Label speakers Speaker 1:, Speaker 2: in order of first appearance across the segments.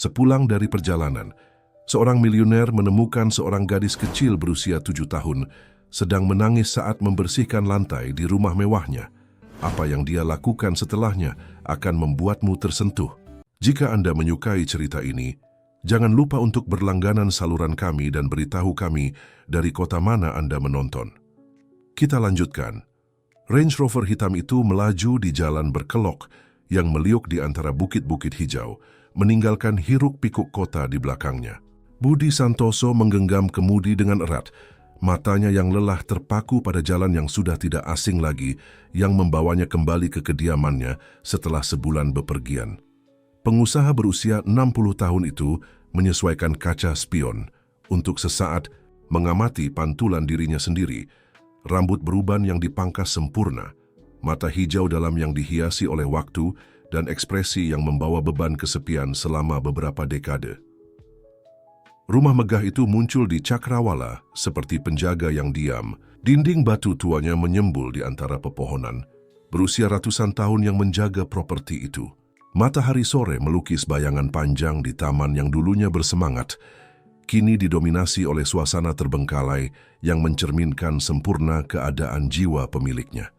Speaker 1: Sepulang dari perjalanan, seorang miliuner menemukan seorang gadis kecil berusia 7 tahun sedang menangis saat membersihkan lantai di rumah mewahnya. Apa yang dia lakukan setelahnya akan membuatmu tersentuh. Jika Anda menyukai cerita ini, jangan lupa untuk berlangganan saluran kami dan beritahu kami dari kota mana Anda menonton. Kita lanjutkan. Range Rover hitam itu melaju di jalan berkelok yang meliuk di antara bukit-bukit hijau, meninggalkan hiruk-pikuk kota di belakangnya. Budi Santoso menggenggam kemudi dengan erat. Matanya yang lelah terpaku pada jalan yang sudah tidak asing lagi yang membawanya kembali ke kediamannya setelah sebulan bepergian. Pengusaha berusia 60 tahun itu menyesuaikan kaca spion untuk sesaat mengamati pantulan dirinya sendiri. Rambut beruban yang dipangkas sempurna, mata hijau dalam yang dihiasi oleh waktu, dan ekspresi yang membawa beban kesepian selama beberapa dekade. Rumah megah itu muncul di Cakrawala seperti penjaga yang diam. Dinding batu tuanya menyembul di antara pepohonan, berusia ratusan tahun yang menjaga properti itu. Matahari sore melukis bayangan panjang di taman yang dulunya bersemangat, kini didominasi oleh suasana terbengkalai yang mencerminkan sempurna keadaan jiwa pemiliknya.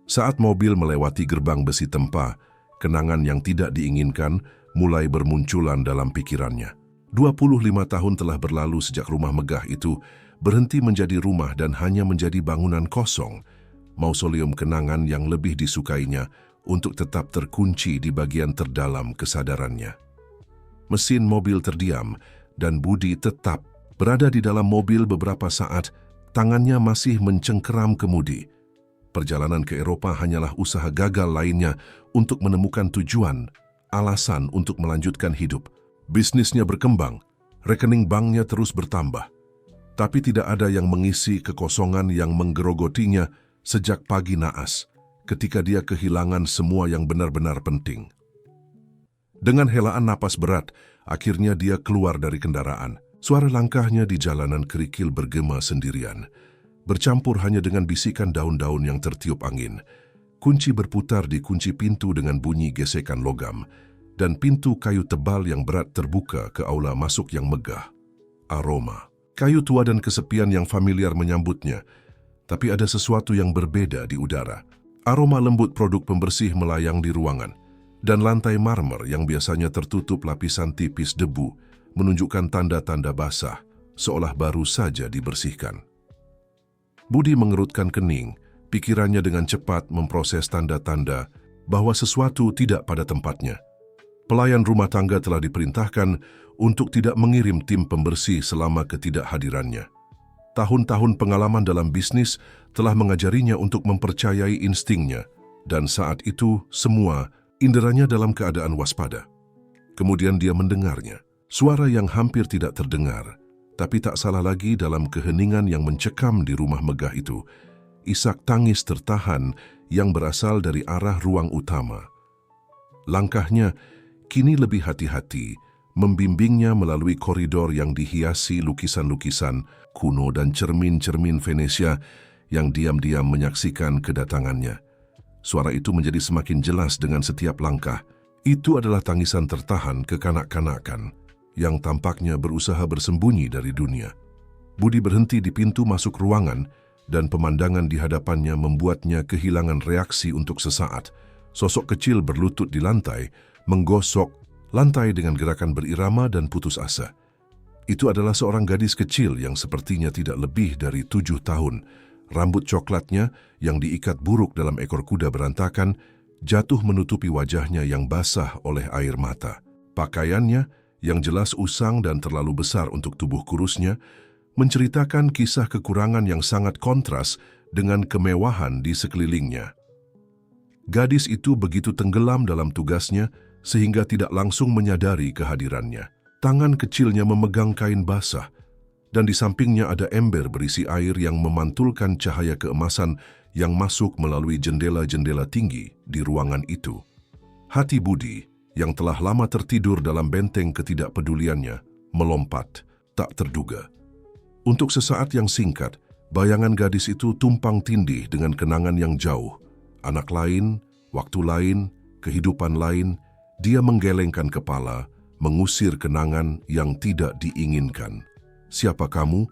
Speaker 1: Saat mobil melewati gerbang besi tempa, kenangan yang tidak diinginkan mulai bermunculan dalam pikirannya. 25 tahun telah berlalu sejak rumah megah itu berhenti menjadi rumah dan hanya menjadi bangunan kosong, mausoleum kenangan yang lebih disukainya untuk tetap terkunci di bagian terdalam kesadarannya. Mesin mobil terdiam dan Budi tetap berada di dalam mobil beberapa saat, tangannya masih mencengkeram kemudi. Perjalanan ke Eropa hanyalah usaha gagal lainnya untuk menemukan tujuan, alasan untuk melanjutkan hidup. Bisnisnya berkembang, rekening banknya terus bertambah, tapi tidak ada yang mengisi kekosongan yang menggerogotinya sejak pagi naas, ketika dia kehilangan semua yang benar-benar penting. Dengan helaan napas berat, akhirnya dia keluar dari kendaraan. Suara langkahnya di jalanan kerikil bergema sendirian, bercampur hanya dengan bisikan daun-daun yang tertiup angin. Kunci berputar di kunci pintu dengan bunyi gesekan logam, dan pintu kayu tebal yang berat terbuka ke aula masuk yang megah. Aroma kayu tua dan kesepian yang familiar menyambutnya, tapi ada sesuatu yang berbeda di udara. Aroma lembut produk pembersih melayang di ruangan, dan lantai marmer yang biasanya tertutup lapisan tipis debu menunjukkan tanda-tanda basah, seolah baru saja dibersihkan. Budi mengerutkan kening, pikirannya dengan cepat memproses tanda-tanda bahwa sesuatu tidak pada tempatnya. Pelayan rumah tangga telah diperintahkan untuk tidak mengirim tim pembersih selama ketidakhadirannya. Tahun-tahun pengalaman dalam bisnis telah mengajarinya untuk mempercayai instingnya, dan saat itu semua inderanya dalam keadaan waspada. Kemudian dia mendengarnya, suara yang hampir tidak terdengar, tapi tak salah lagi dalam keheningan yang mencekam di rumah megah itu. Isak tangis tertahan yang berasal dari arah ruang utama. Langkahnya kini lebih hati-hati, membimbingnya melalui koridor yang dihiasi lukisan-lukisan kuno dan cermin-cermin Venesia yang diam-diam menyaksikan kedatangannya. Suara itu menjadi semakin jelas dengan setiap langkah. Itu adalah tangisan tertahan kekanak-kanakan yang tampaknya berusaha bersembunyi dari dunia. Budi berhenti di pintu masuk ruangan dan pemandangan di hadapannya membuatnya kehilangan reaksi untuk sesaat. Sosok kecil berlutut di lantai, menggosok lantai dengan gerakan berirama dan putus asa. Itu adalah seorang gadis kecil yang sepertinya tidak lebih dari 7 tahun. Rambut coklatnya yang diikat buruk dalam ekor kuda berantakan, jatuh menutupi wajahnya yang basah oleh air mata. Pakaiannya yang jelas usang dan terlalu besar untuk tubuh kurusnya, menceritakan kisah kekurangan yang sangat kontras dengan kemewahan di sekelilingnya. Gadis itu begitu tenggelam dalam tugasnya sehingga tidak langsung menyadari kehadirannya. Tangan kecilnya memegang kain basah, dan di sampingnya ada ember berisi air yang memantulkan cahaya keemasan yang masuk melalui jendela-jendela tinggi di ruangan itu. Hati Budi, yang telah lama tertidur dalam benteng ketidakpeduliannya, melompat, tak terduga. Untuk sesaat yang singkat, bayangan gadis itu tumpang tindih dengan kenangan yang jauh. Anak lain, waktu lain, kehidupan lain. Dia menggelengkan kepala, mengusir kenangan yang tidak diinginkan. Siapa kamu?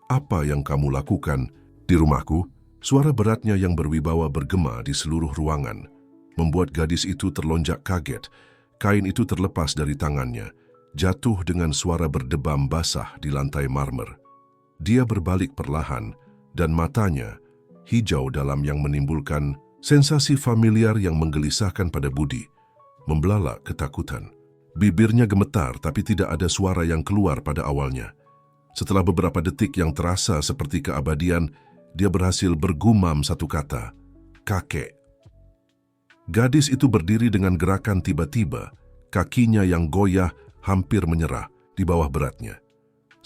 Speaker 1: Apa yang kamu lakukan di rumahku? Suara beratnya yang berwibawa bergema di seluruh ruangan, membuat gadis itu terlonjak kaget. Kain itu terlepas dari tangannya, jatuh dengan suara berdebam basah di lantai marmer. Dia berbalik perlahan, dan matanya, hijau dalam yang menimbulkan sensasi familiar yang menggelisahkan pada Budi, membelalak ketakutan. Bibirnya gemetar tapi tidak ada suara yang keluar pada awalnya. Setelah beberapa detik yang terasa seperti keabadian, dia berhasil bergumam satu kata, "Kakek." Gadis itu berdiri dengan gerakan tiba-tiba, kakinya yang goyah hampir menyerah di bawah beratnya.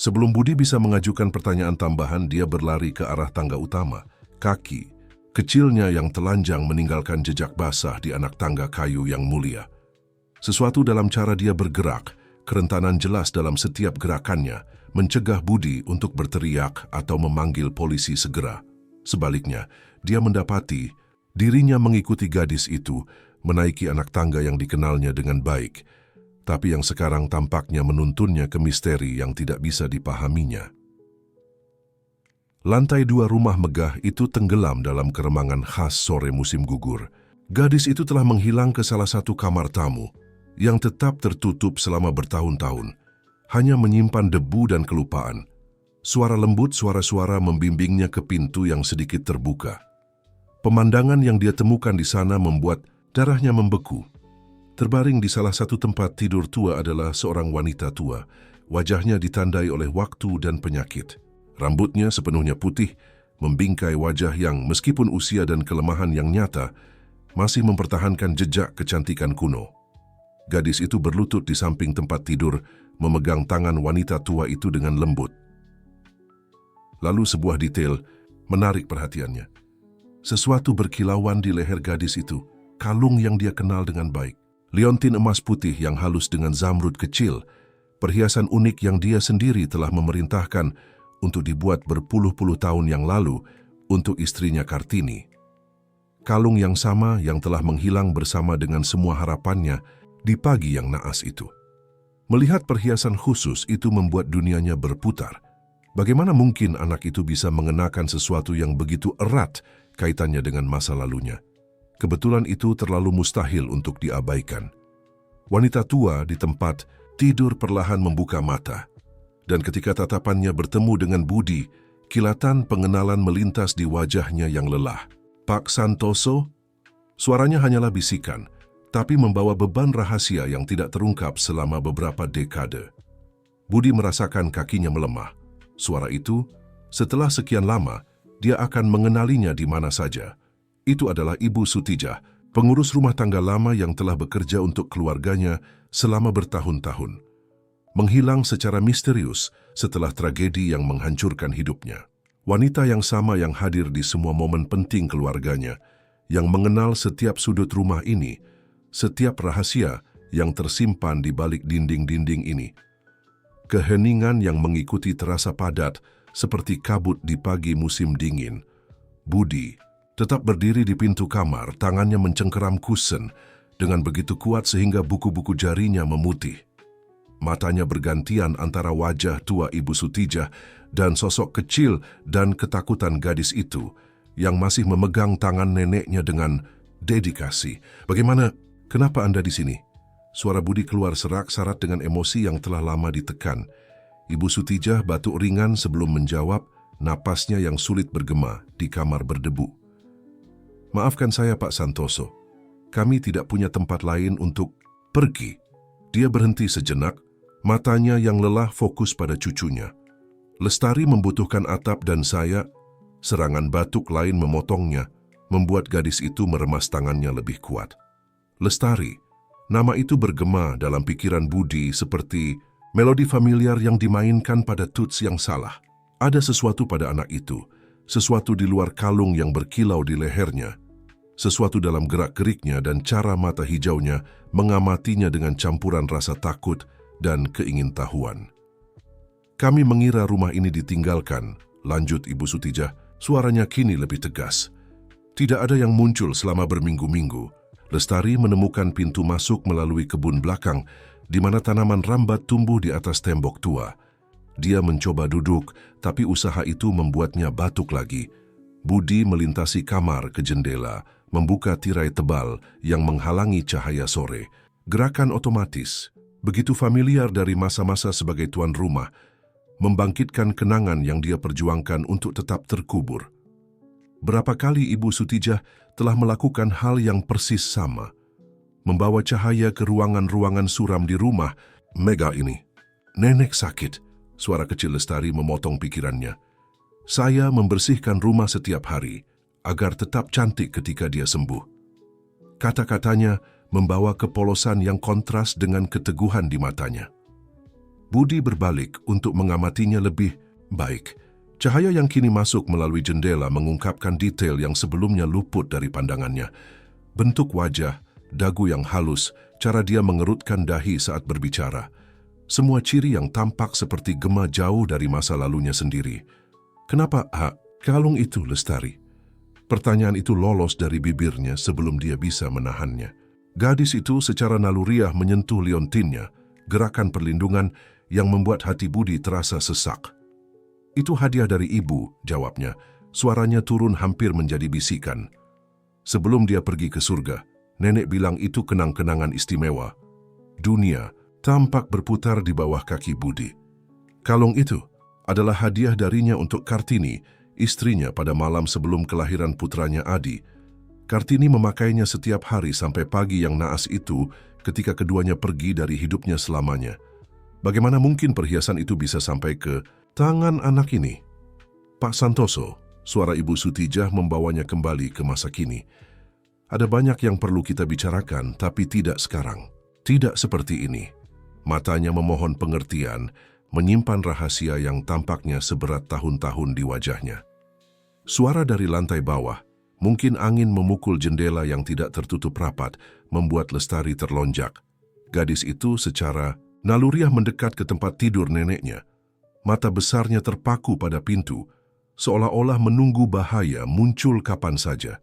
Speaker 1: Sebelum Budi bisa mengajukan pertanyaan tambahan, dia berlari ke arah tangga utama. Kaki kecilnya yang telanjang meninggalkan jejak basah di anak tangga kayu yang mulia. Sesuatu dalam cara dia bergerak, kerentanan jelas dalam setiap gerakannya, mencegah Budi untuk berteriak atau memanggil polisi segera. Sebaliknya, dia mendapati dirinya mengikuti gadis itu, menaiki anak tangga yang dikenalnya dengan baik, tapi yang sekarang tampaknya menuntunnya ke misteri yang tidak bisa dipahaminya. Lantai 2 rumah megah itu tenggelam dalam keremangan khas sore musim gugur. Gadis itu telah menghilang ke salah satu kamar tamu, yang tetap tertutup selama bertahun-tahun, hanya menyimpan debu dan kelupaan. Suara lembut, suara-suara membimbingnya ke pintu yang sedikit terbuka. Pemandangan yang dia temukan di sana membuat darahnya membeku. Terbaring di salah satu tempat tidur tua adalah seorang wanita tua. Wajahnya ditandai oleh waktu dan penyakit. Rambutnya sepenuhnya putih, membingkai wajah yang meskipun usia dan kelemahan yang nyata, masih mempertahankan jejak kecantikan kuno. Gadis itu berlutut di samping tempat tidur, memegang tangan wanita tua itu dengan lembut. Lalu sebuah detail menarik perhatiannya. Sesuatu berkilauan di leher gadis itu, kalung yang dia kenal dengan baik. Liontin emas putih yang halus dengan zamrud kecil, perhiasan unik yang dia sendiri telah memerintahkan untuk dibuat berpuluh-puluh tahun yang lalu untuk istrinya Kartini. Kalung yang sama yang telah menghilang bersama dengan semua harapannya di pagi yang naas itu. Melihat perhiasan khusus itu membuat dunianya berputar. Bagaimana mungkin anak itu bisa mengenakan sesuatu yang begitu erat kaitannya dengan masa lalunya? Kebetulan itu terlalu mustahil untuk diabaikan. Wanita tua di tempat tidur perlahan membuka mata, dan ketika tatapannya bertemu dengan Budi, kilatan pengenalan melintas di wajahnya yang lelah. "Pak Santoso?" Suaranya hanyalah bisikan, tapi membawa beban rahasia yang tidak terungkap selama beberapa dekade. Budi merasakan kakinya melemah. Suara itu, setelah sekian lama, dia akan mengenalinya di mana saja. Itu adalah Ibu Sutijah, pengurus rumah tangga lama yang telah bekerja untuk keluarganya selama bertahun-tahun. Menghilang secara misterius setelah tragedi yang menghancurkan hidupnya. Wanita yang sama yang hadir di semua momen penting keluarganya, yang mengenal setiap sudut rumah ini, setiap rahasia yang tersimpan di balik dinding-dinding ini. Keheningan yang mengikuti terasa padat seperti kabut di pagi musim dingin. Budi tetap berdiri di pintu kamar, tangannya mencengkeram kusen dengan begitu kuat sehingga buku-buku jarinya memutih. Matanya bergantian antara wajah tua Ibu Sutijah dan sosok kecil dan ketakutan gadis itu yang masih memegang tangan neneknya dengan dedikasi. "Bagaimana? Kenapa Anda di sini?" Suara Budi keluar serak syarat dengan emosi yang telah lama ditekan. Ibu Sutijah batuk ringan sebelum menjawab, napasnya yang sulit bergema di kamar berdebu. "Maafkan saya Pak Santoso, kami tidak punya tempat lain untuk pergi." Dia berhenti sejenak, matanya yang lelah fokus pada cucunya. Lestari membutuhkan atap dan saya, serangan batuk lain memotongnya, membuat gadis itu meremas tangannya lebih kuat. Lestari, nama itu bergema dalam pikiran Budi seperti melodi familiar yang dimainkan pada tuts yang salah. Ada sesuatu pada anak itu, sesuatu di luar kalung yang berkilau di lehernya, sesuatu dalam gerak-geriknya dan cara mata hijaunya mengamatinya dengan campuran rasa takut dan keingintahuan. "Kami mengira rumah ini ditinggalkan," lanjut Ibu Sutijah, suaranya kini lebih tegas. "Tidak ada yang muncul selama berminggu-minggu." Lestari menemukan pintu masuk melalui kebun belakang di mana tanaman rambat tumbuh di atas tembok tua. Dia mencoba duduk, tapi usaha itu membuatnya batuk lagi. Budi melintasi kamar ke jendela, membuka tirai tebal yang menghalangi cahaya sore. Gerakan otomatis, begitu familiar dari masa-masa sebagai tuan rumah, membangkitkan kenangan yang dia perjuangkan untuk tetap terkubur. Berapa kali Ibu Sutijah telah melakukan hal yang persis sama, membawa cahaya ke ruangan-ruangan suram di rumah Mega ini. Nenek sakit, suara kecil Lestari memotong pikirannya. Saya membersihkan rumah setiap hari agar tetap cantik ketika dia sembuh. Kata-katanya membawa kepolosan yang kontras dengan keteguhan di matanya. Budi berbalik untuk mengamatinya lebih baik. Cahaya yang kini masuk melalui jendela mengungkapkan detail yang sebelumnya luput dari pandangannya. Bentuk wajah, dagu yang halus, cara dia mengerutkan dahi saat berbicara. Semua ciri yang tampak seperti gema jauh dari masa lalunya sendiri. Kenapa kalung itu, Lestari? Pertanyaan itu lolos dari bibirnya sebelum dia bisa menahannya. Gadis itu secara naluriah menyentuh liontinnya, gerakan perlindungan yang membuat hati Budi terasa sesak. Itu hadiah dari ibu, jawabnya. Suaranya turun hampir menjadi bisikan. Sebelum dia pergi ke surga, nenek bilang itu kenang-kenangan istimewa. Dunia tampak berputar di bawah kaki Budi. Kalung itu adalah hadiah darinya untuk Kartini, istrinya pada malam sebelum kelahiran putranya Adi. Kartini memakainya setiap hari sampai pagi yang naas itu ketika keduanya pergi dari hidupnya selamanya. Bagaimana mungkin perhiasan itu bisa sampai ke tangan anak ini? Pak Santoso, suara Ibu Sutijah membawanya kembali ke masa kini. Ada banyak yang perlu kita bicarakan, tapi tidak sekarang. Tidak seperti ini. Matanya memohon pengertian, menyimpan rahasia yang tampaknya seberat tahun-tahun di wajahnya. Suara dari lantai bawah, mungkin angin memukul jendela yang tidak tertutup rapat, membuat Lestari terlonjak. Gadis itu secara naluriah mendekat ke tempat tidur neneknya. Mata besarnya terpaku pada pintu, seolah-olah menunggu bahaya muncul kapan saja.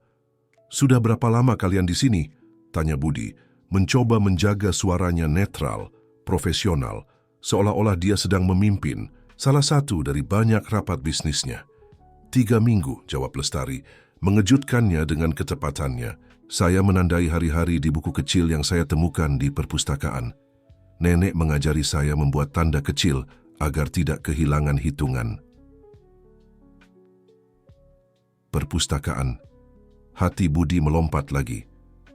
Speaker 1: "Sudah berapa lama kalian di sini?" tanya Budi, mencoba menjaga suaranya netral, profesional, seolah-olah dia sedang memimpin salah satu dari banyak rapat bisnisnya. 3 minggu, jawab Lestari, mengejutkannya dengan kecepatannya. "Saya menandai hari-hari di buku kecil yang saya temukan di perpustakaan. Nenek mengajari saya membuat tanda kecil agar tidak kehilangan hitungan." Perpustakaan. Hati Budi melompat lagi.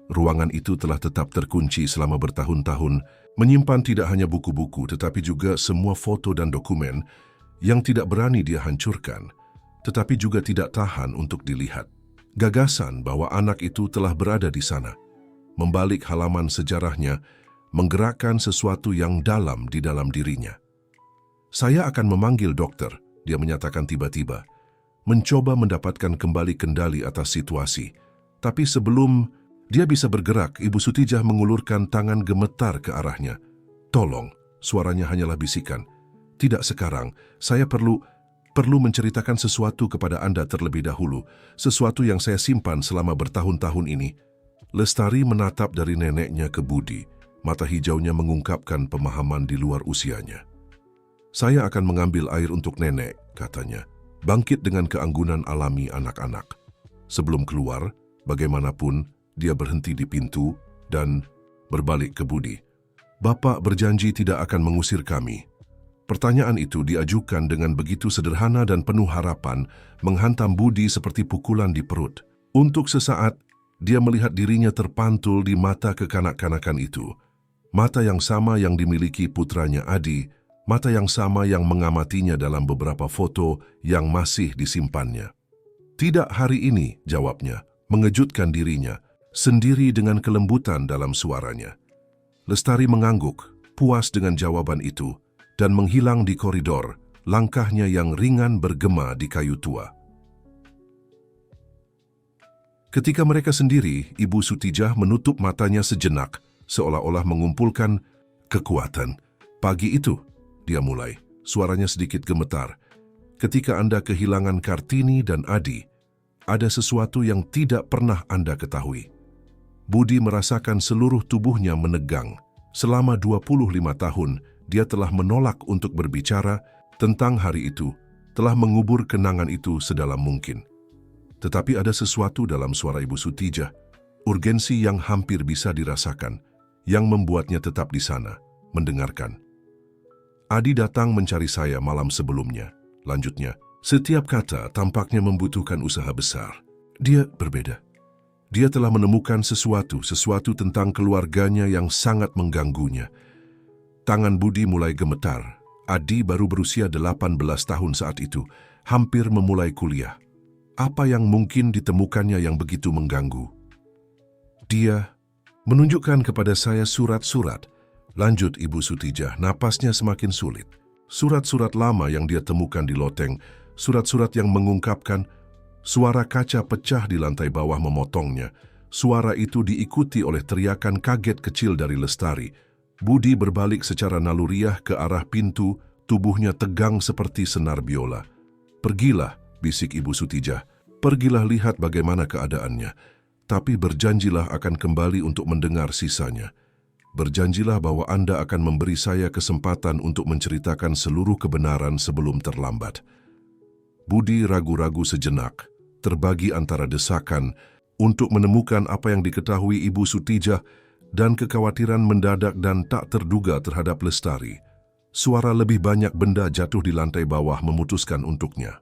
Speaker 1: Ruangan itu telah tetap terkunci selama bertahun-tahun, menyimpan tidak hanya buku-buku tetapi juga semua foto dan dokumen yang tidak berani dia hancurkan, tetapi juga tidak tahan untuk dilihat. Gagasan bahwa anak itu telah berada di sana, membalik halaman sejarahnya, menggerakkan sesuatu yang dalam di dalam dirinya. "Saya akan memanggil dokter," dia menyatakan tiba-tiba, mencoba mendapatkan kembali kendali atas situasi. Tapi sebelum dia bisa bergerak, Ibu Sutijah mengulurkan tangan gemetar ke arahnya. "Tolong," suaranya hanyalah bisikan. "Tidak sekarang, saya perlu menceritakan sesuatu kepada Anda terlebih dahulu, sesuatu yang saya simpan selama bertahun-tahun ini." Lestari menatap dari neneknya ke Budi, mata hijaunya mengungkapkan pemahaman di luar usianya. "Saya akan mengambil air untuk nenek," katanya, bangkit dengan keanggunan alami anak-anak. Sebelum keluar, bagaimanapun, dia berhenti di pintu dan berbalik ke Budi. "Bapak berjanji tidak akan mengusir kami." Pertanyaan itu diajukan dengan begitu sederhana dan penuh harapan, menghantam Budi seperti pukulan di perut. Untuk sesaat, dia melihat dirinya terpantul di mata kekanak-kanakan itu. Mata yang sama yang dimiliki putranya Adi, mata yang sama yang mengamatinya dalam beberapa foto yang masih disimpannya. "Tidak hari ini," jawabnya, mengejutkan dirinya, sendiri dengan kelembutan dalam suaranya. Lestari mengangguk, puas dengan jawaban itu, dan menghilang di koridor, langkahnya yang ringan bergema di kayu tua. Ketika mereka sendiri, Ibu Sutijah menutup matanya sejenak, seolah-olah mengumpulkan kekuatan. "Pagi itu," dia mulai, suaranya sedikit gemetar, "ketika Anda kehilangan Kartini dan Adi, ada sesuatu yang tidak pernah Anda ketahui." Budi merasakan seluruh tubuhnya menegang, Selama 25 tahun, dia telah menolak untuk berbicara tentang hari itu, telah mengubur kenangan itu sedalam mungkin. Tetapi ada sesuatu dalam suara Ibu Sutijah, urgensi yang hampir bisa dirasakan, yang membuatnya tetap di sana, mendengarkan. Adi datang mencari saya malam sebelumnya. Lanjutnya, setiap kata tampaknya membutuhkan usaha besar. Dia berbeda. Dia telah menemukan sesuatu tentang keluarganya yang sangat mengganggunya. Tangan Budi mulai gemetar. Adi baru berusia 18 tahun saat itu, hampir memulai kuliah. Apa yang mungkin ditemukannya yang begitu mengganggu? Dia menunjukkan kepada saya surat-surat. Lanjut Ibu Sutijah, napasnya semakin sulit. Surat-surat lama yang dia temukan di loteng, surat-surat yang mengungkapkan. Suara kaca pecah di lantai bawah memotongnya. Suara itu diikuti oleh teriakan kaget kecil dari Lestari. Budi berbalik secara naluriah ke arah pintu, tubuhnya tegang seperti senar biola. "Pergilah," bisik Ibu Sutijah. "Pergilah lihat bagaimana keadaannya. Tapi berjanjilah akan kembali untuk mendengar sisanya. Berjanjilah bahwa Anda akan memberi saya kesempatan untuk menceritakan seluruh kebenaran sebelum terlambat." Budi ragu-ragu sejenak, terbagi antara desakan untuk menemukan apa yang diketahui Ibu Sutijah dan kekhawatiran mendadak dan tak terduga terhadap Lestari. Suara lebih banyak benda jatuh di lantai bawah memutuskan untuknya.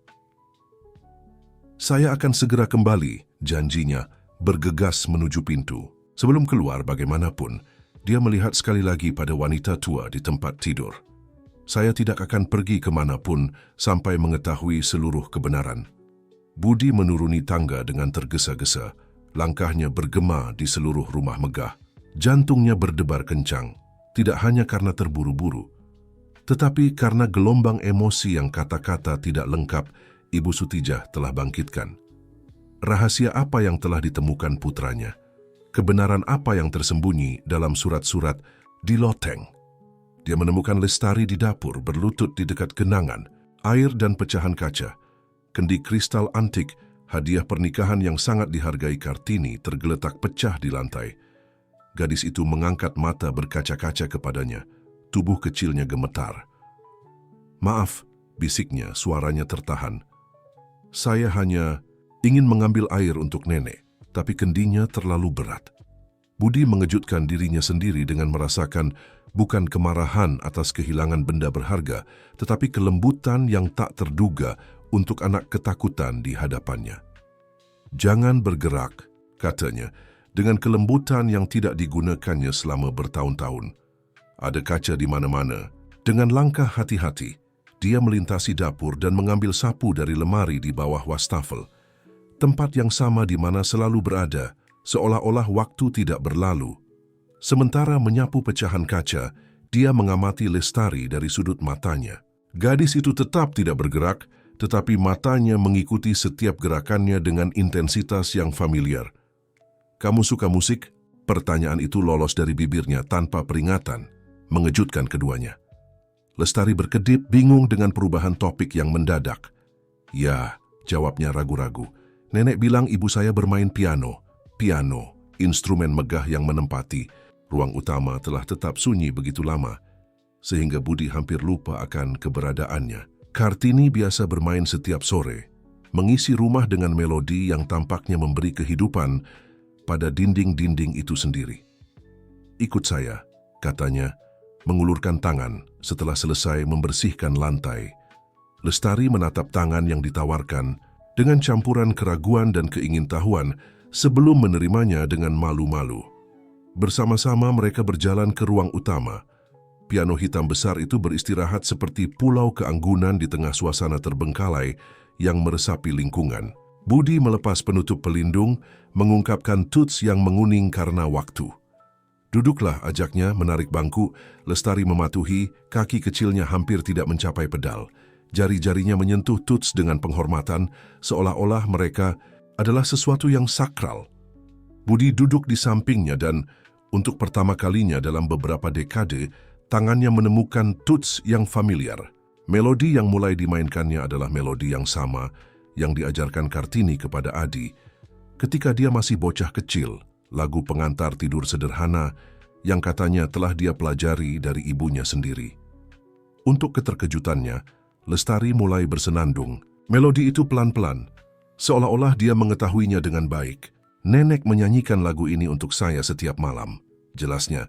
Speaker 1: "Saya akan segera kembali," janjinya, bergegas menuju pintu. Sebelum keluar bagaimanapun, dia melihat sekali lagi pada wanita tua di tempat tidur. "Saya tidak akan pergi kemanapun sampai mengetahui seluruh kebenaran." Budi menuruni tangga dengan tergesa-gesa. Langkahnya bergema di seluruh rumah megah. Jantungnya berdebar kencang, tidak hanya karena terburu-buru, tetapi karena gelombang emosi yang kata-kata tidak lengkap Ibu Sutijah telah bangkitkan. Rahasia apa yang telah ditemukan putranya? Kebenaran apa yang tersembunyi dalam surat-surat di loteng? Dia menemukan Lestari di dapur berlutut di dekat genangan, air dan pecahan kaca. Kendi kristal antik, hadiah pernikahan yang sangat dihargai Kartini, tergeletak pecah di lantai. Gadis itu mengangkat mata berkaca-kaca kepadanya. Tubuh kecilnya gemetar. "Maaf," bisiknya, suaranya tertahan. "Saya hanya ingin mengambil air untuk nenek, tapi kendinya terlalu berat." Budi mengejutkan dirinya sendiri dengan merasakan bukan kemarahan atas kehilangan benda berharga, tetapi kelembutan yang tak terduga untuk anak ketakutan di hadapannya. "Jangan bergerak," katanya, dengan kelembutan yang tidak digunakannya selama bertahun-tahun. "Ada kaca di mana-mana." Dengan langkah hati-hati, dia melintasi dapur dan mengambil sapu dari lemari di bawah wastafel. Tempat yang sama di mana selalu berada, seolah-olah waktu tidak berlalu. Sementara menyapu pecahan kaca, dia mengamati Lestari dari sudut matanya. Gadis itu tetap tidak bergerak, tetapi matanya mengikuti setiap gerakannya dengan intensitas yang familiar. "Kamu suka musik?" Pertanyaan itu lolos dari bibirnya tanpa peringatan, mengejutkan keduanya. Lestari berkedip, bingung dengan perubahan topik yang mendadak. "Ya," jawabnya ragu-ragu. "Nenek bilang ibu saya bermain piano." Piano, instrumen megah yang menempati ruang utama, telah tetap sunyi begitu lama, sehingga Budi hampir lupa akan keberadaannya. Kartini biasa bermain setiap sore, mengisi rumah dengan melodi yang tampaknya memberi kehidupan pada dinding-dinding itu sendiri. "Ikut saya," katanya, mengulurkan tangan setelah selesai membersihkan lantai. Lestari menatap tangan yang ditawarkan dengan campuran keraguan dan keingintahuan sebelum menerimanya dengan malu-malu. Bersama-sama mereka berjalan ke ruang utama. Piano hitam besar itu beristirahat seperti pulau keanggunan di tengah suasana terbengkalai yang meresapi lingkungan. Budi melepas penutup pelindung, mengungkapkan tuts yang menguning karena waktu. "Duduklah," ajaknya, menarik bangku. Lestari mematuhi, kaki kecilnya hampir tidak mencapai pedal. Jari-jarinya menyentuh tuts dengan penghormatan, seolah-olah mereka adalah sesuatu yang sakral. Budi duduk di sampingnya dan, untuk pertama kalinya dalam beberapa dekade, tangannya menemukan tuts yang familiar. Melodi yang mulai dimainkannya adalah melodi yang sama yang diajarkan Kartini kepada Adi ketika dia masih bocah kecil, lagu pengantar tidur sederhana yang katanya telah dia pelajari dari ibunya sendiri. Untuk keterkejutannya, Lestari mulai bersenandung. Melodi itu pelan-pelan, seolah-olah dia mengetahuinya dengan baik. Nenek menyanyikan lagu ini untuk saya setiap malam, jelasnya,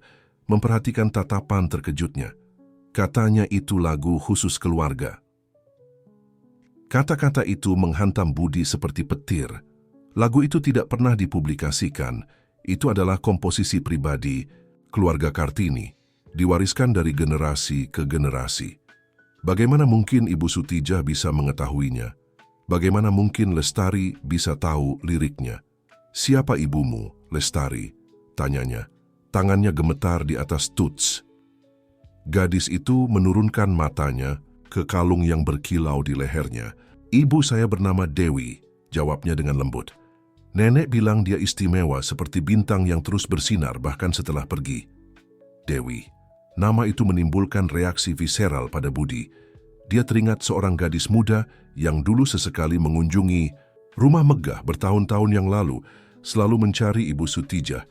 Speaker 1: memperhatikan tatapan terkejutnya. Katanya itu lagu khusus keluarga. Kata-kata itu menghantam Budi seperti petir. Lagu itu tidak pernah dipublikasikan. Itu adalah komposisi pribadi keluarga Kartini, diwariskan dari generasi ke generasi. Bagaimana mungkin Ibu Sutijah bisa mengetahuinya? Bagaimana mungkin Lestari bisa tahu liriknya? Siapa ibumu, Lestari? Tanyanya. Tangannya gemetar di atas tuts. Gadis itu menurunkan matanya ke kalung yang berkilau di lehernya. Ibu saya bernama Dewi, jawabnya dengan lembut. Nenek bilang dia istimewa seperti bintang yang terus bersinar bahkan setelah pergi. Dewi. Nama itu menimbulkan reaksi visceral pada Budi. Dia teringat seorang gadis muda yang dulu sesekali mengunjungi rumah megah bertahun-tahun yang lalu, selalu mencari Ibu Sutijah.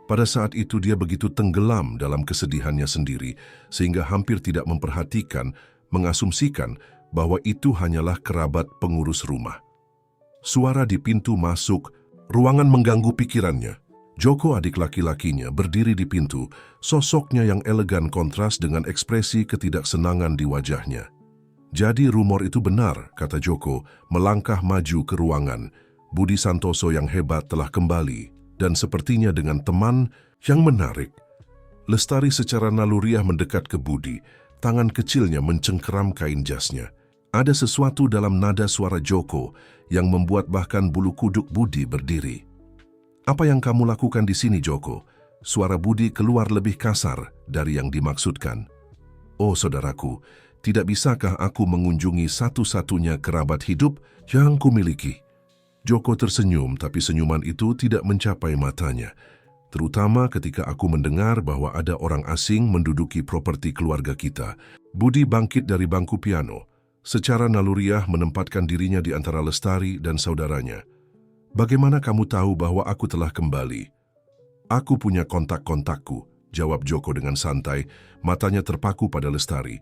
Speaker 1: Pada saat itu dia begitu tenggelam dalam kesedihannya sendiri, sehingga hampir tidak memperhatikan, mengasumsikan bahwa itu hanyalah kerabat pengurus rumah. Suara di pintu masuk ruangan mengganggu pikirannya. Joko, adik laki-lakinya, berdiri di pintu, sosoknya yang elegan kontras dengan ekspresi ketidaksenangan di wajahnya. Jadi rumor itu benar, kata Joko, melangkah maju ke ruangan. Budi Santoso yang hebat telah kembali, dan sepertinya dengan teman yang menarik. Lestari secara naluriah mendekat ke Budi, tangan kecilnya mencengkeram kain jasnya. Ada sesuatu dalam nada suara Joko yang membuat bahkan bulu kuduk Budi berdiri. Apa yang kamu lakukan di sini, Joko? Suara Budi keluar lebih kasar dari yang dimaksudkan. Oh, saudaraku, tidak bisakah aku mengunjungi satu-satunya kerabat hidup yang kumiliki? Joko tersenyum, tapi senyuman itu tidak mencapai matanya. Terutama ketika aku mendengar bahwa ada orang asing menduduki properti keluarga kita. Budi bangkit dari bangku piano, secara naluriah menempatkan dirinya di antara Lestari dan saudaranya. Bagaimana kamu tahu bahwa aku telah kembali? Aku punya kontak-kontakku, jawab Joko dengan santai, matanya terpaku pada Lestari.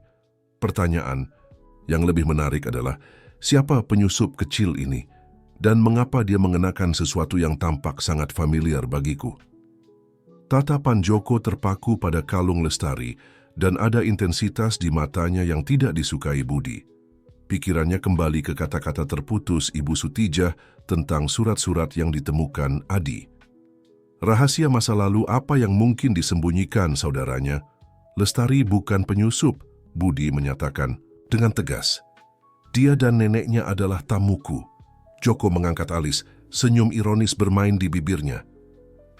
Speaker 1: Pertanyaan yang lebih menarik adalah, siapa penyusup kecil ini? Dan mengapa dia mengenakan sesuatu yang tampak sangat familiar bagiku? Tatapan Joko terpaku pada kalung Lestari dan ada intensitas di matanya yang tidak disukai Budi. Pikirannya kembali ke kata-kata terputus Ibu Sutijah tentang surat-surat yang ditemukan Adi. Rahasia masa lalu apa yang mungkin disembunyikan saudaranya? Lestari bukan penyusup, Budi menyatakan dengan tegas. Dia dan neneknya adalah tamuku. Joko mengangkat alis, senyum ironis bermain di bibirnya.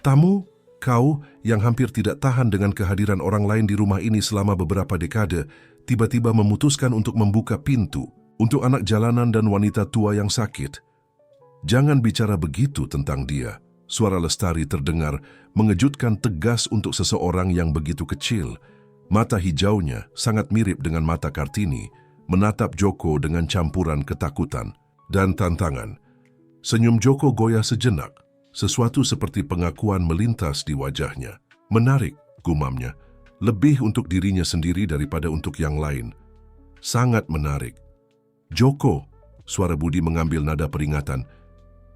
Speaker 1: Tamu? Kau yang hampir tidak tahan dengan kehadiran orang lain di rumah ini selama beberapa dekade, tiba-tiba memutuskan untuk membuka pintu untuk anak jalanan dan wanita tua yang sakit. Jangan bicara begitu tentang dia. Suara Lestari terdengar mengejutkan tegas untuk seseorang yang begitu kecil. Mata hijaunya sangat mirip dengan mata Kartini, menatap Joko dengan campuran ketakutan dan tantangan. Senyum Joko goyah sejenak, sesuatu seperti pengakuan melintas di wajahnya. Menarik, gumamnya, lebih untuk dirinya sendiri daripada untuk yang lain. Sangat menarik. Joko, suara Budi mengambil nada peringatan,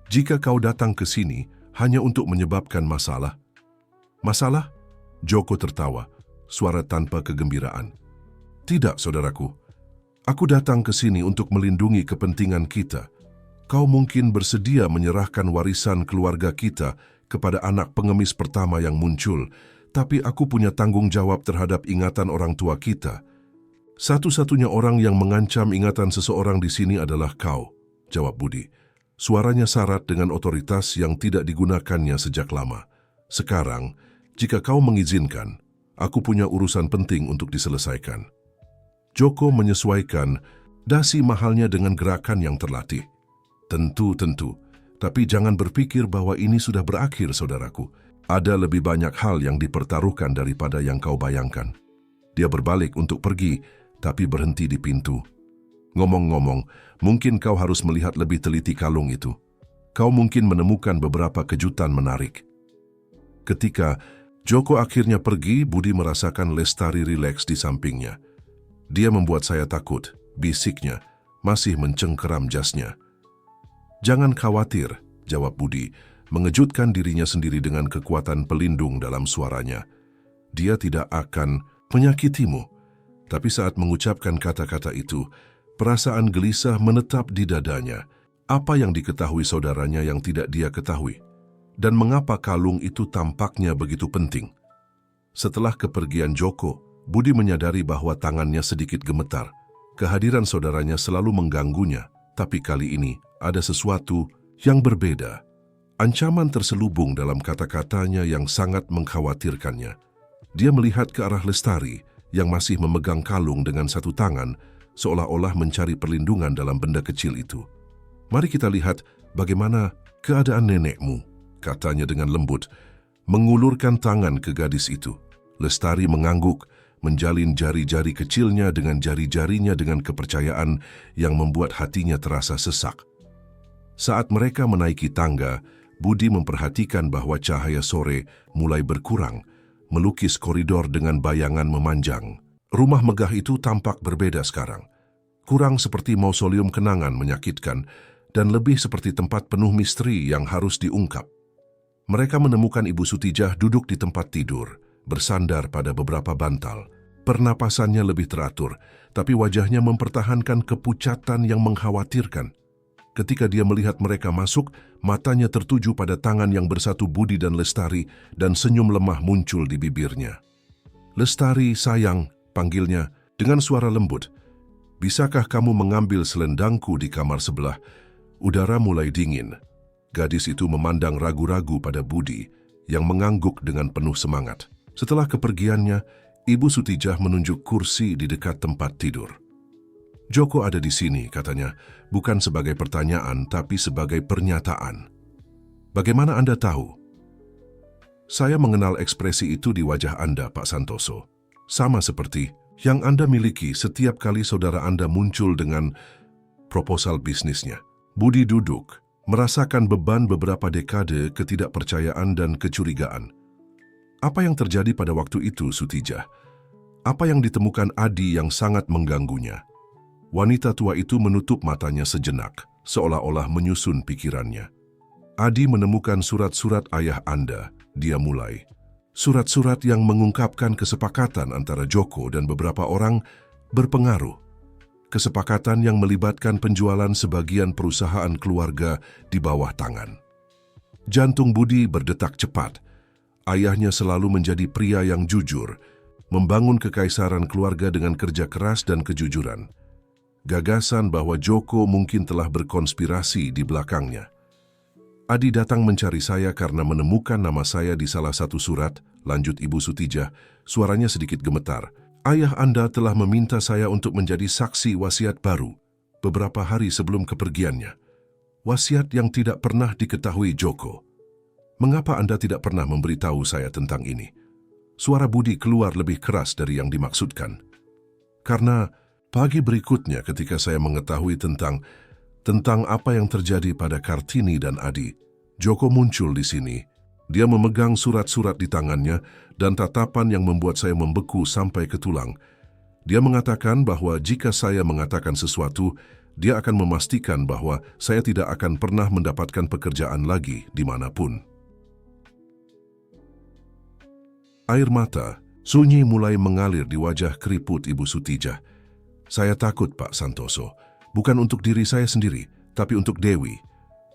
Speaker 1: jika kau datang ke sini hanya untuk menyebabkan masalah. Masalah? Joko tertawa, suara tanpa kegembiraan. Tidak, saudaraku. Aku datang ke sini untuk melindungi kepentingan kita. Kau mungkin bersedia menyerahkan warisan keluarga kita kepada anak pengemis pertama yang muncul, tapi aku punya tanggung jawab terhadap ingatan orang tua kita. Satu-satunya orang yang mengancam ingatan seseorang di sini adalah kau, jawab Budi. Suaranya syarat dengan otoritas yang tidak digunakannya sejak lama. Sekarang, jika kau mengizinkan, aku punya urusan penting untuk diselesaikan. Joko menyesuaikan dasi mahalnya dengan gerakan yang terlatih. Tentu, tapi jangan berpikir bahwa ini sudah berakhir, saudaraku. Ada lebih banyak hal yang dipertaruhkan daripada yang kau bayangkan. Dia berbalik untuk pergi, tapi berhenti di pintu. Ngomong-ngomong, mungkin kau harus melihat lebih teliti kalung itu. Kau mungkin menemukan beberapa kejutan menarik. Ketika Joko akhirnya pergi. Budi merasakan Lestari rileks di sampingnya. Dia membuat saya takut, bisiknya, masih mencengkeram jasnya. "Jangan khawatir," jawab Budi, mengejutkan dirinya sendiri dengan kekuatan pelindung dalam suaranya. "Dia tidak akan menyakitimu." Tapi saat mengucapkan kata-kata itu, perasaan gelisah menetap di dadanya. Apa yang diketahui saudaranya yang tidak dia ketahui? Dan mengapa kalung itu tampaknya begitu penting? Setelah kepergian Joko, Budi menyadari bahwa tangannya sedikit gemetar. Kehadiran saudaranya selalu mengganggunya, tapi kali ini ada sesuatu yang berbeda. Ancaman terselubung dalam kata-katanya yang sangat mengkhawatirkannya. Dia melihat ke arah Lestari yang masih memegang kalung dengan satu tangan, seolah-olah mencari perlindungan dalam benda kecil itu. "Mari kita lihat bagaimana keadaan nenekmu," katanya dengan lembut, mengulurkan tangan ke gadis itu. Lestari mengangguk, menjalin jari-jari kecilnya dengan jari-jarinya dengan kepercayaan yang membuat hatinya terasa sesak. Saat mereka menaiki tangga, Budi memperhatikan bahwa cahaya sore mulai berkurang, melukis koridor dengan bayangan memanjang. Rumah megah itu tampak berbeda sekarang. Kurang seperti mausoleum kenangan menyakitkan dan lebih seperti tempat penuh misteri yang harus diungkap. Mereka menemukan Ibu Sutijah duduk di tempat tidur, bersandar pada beberapa bantal. Pernapasannya lebih teratur, tapi wajahnya mempertahankan kepucatan yang mengkhawatirkan. Ketika dia melihat mereka masuk, matanya tertuju pada tangan yang bersatu Budi dan Lestari dan senyum lemah muncul di bibirnya. "Lestari, sayang," panggilnya dengan suara lembut. "Bisakah kamu mengambil selendangku di kamar sebelah? Udara mulai dingin." Gadis itu memandang ragu-ragu pada Budi yang mengangguk dengan penuh semangat. Setelah kepergiannya, Ibu Sutijah menunjuk kursi di dekat tempat tidur. "Joko ada di sini," katanya, "bukan sebagai pertanyaan, tapi sebagai pernyataan." "Bagaimana Anda tahu?" "Saya mengenal ekspresi itu di wajah Anda, Pak Santoso. Sama seperti yang Anda miliki setiap kali saudara Anda muncul dengan proposal bisnisnya." Budi duduk, merasakan beban beberapa dekade ketidakpercayaan dan kecurigaan. Apa yang terjadi pada waktu itu, Sutijah? Apa yang ditemukan Adi yang sangat mengganggunya? Wanita tua itu menutup matanya sejenak, seolah-olah menyusun pikirannya. "Adi menemukan surat-surat ayah Anda," dia mulai. "Surat-surat yang mengungkapkan kesepakatan antara Joko dan beberapa orang berpengaruh. Kesepakatan yang melibatkan penjualan sebagian perusahaan keluarga di bawah tangan." Jantung Budi berdetak cepat. Ayahnya selalu menjadi pria yang jujur, membangun kekaisaran keluarga dengan kerja keras dan kejujuran. Gagasan bahwa Joko mungkin telah berkonspirasi di belakangnya. "Adi datang mencari saya karena menemukan nama saya di salah satu surat," lanjut Ibu Sutijah, suaranya sedikit gemetar. "Ayah Anda telah meminta saya untuk menjadi saksi wasiat baru beberapa hari sebelum kepergiannya. Wasiat yang tidak pernah diketahui Joko. Mengapa Anda tidak pernah memberitahu saya tentang ini?" Suara Budi keluar lebih keras dari yang dimaksudkan. "Karena pagi berikutnya ketika saya mengetahui tentang apa yang terjadi pada Kartini dan Adi, Joko muncul di sini. Dia memegang surat-surat di tangannya dan tatapan yang membuat saya membeku sampai ke tulang. Dia mengatakan bahwa jika saya mengatakan sesuatu, dia akan memastikan bahwa saya tidak akan pernah mendapatkan pekerjaan lagi dimanapun." Air mata sunyi mulai mengalir di wajah keriput Ibu Sutijah. "Saya takut, Pak Santoso. Bukan untuk diri saya sendiri, tapi untuk Dewi.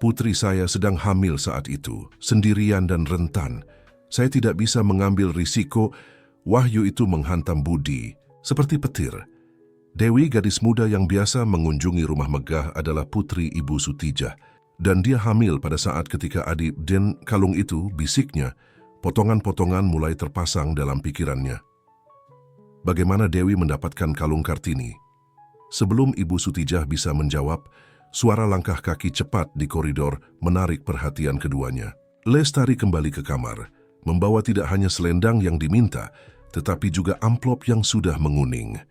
Speaker 1: Putri saya sedang hamil saat itu, sendirian dan rentan. Saya tidak bisa mengambil risiko." Wahyu itu menghantam Budi seperti petir. Dewi, gadis muda yang biasa mengunjungi rumah megah, adalah putri Ibu Sutijah. Dan dia hamil pada saat ketika Adi dan kalung itu, bisiknya, potongan-potongan mulai terpasang dalam pikirannya. Bagaimana Dewi mendapatkan kalung Kartini? Sebelum Ibu Sutijah bisa menjawab, suara langkah kaki cepat di koridor menarik perhatian keduanya. Lestari kembali ke kamar, membawa tidak hanya selendang yang diminta, tetapi juga amplop yang sudah menguning.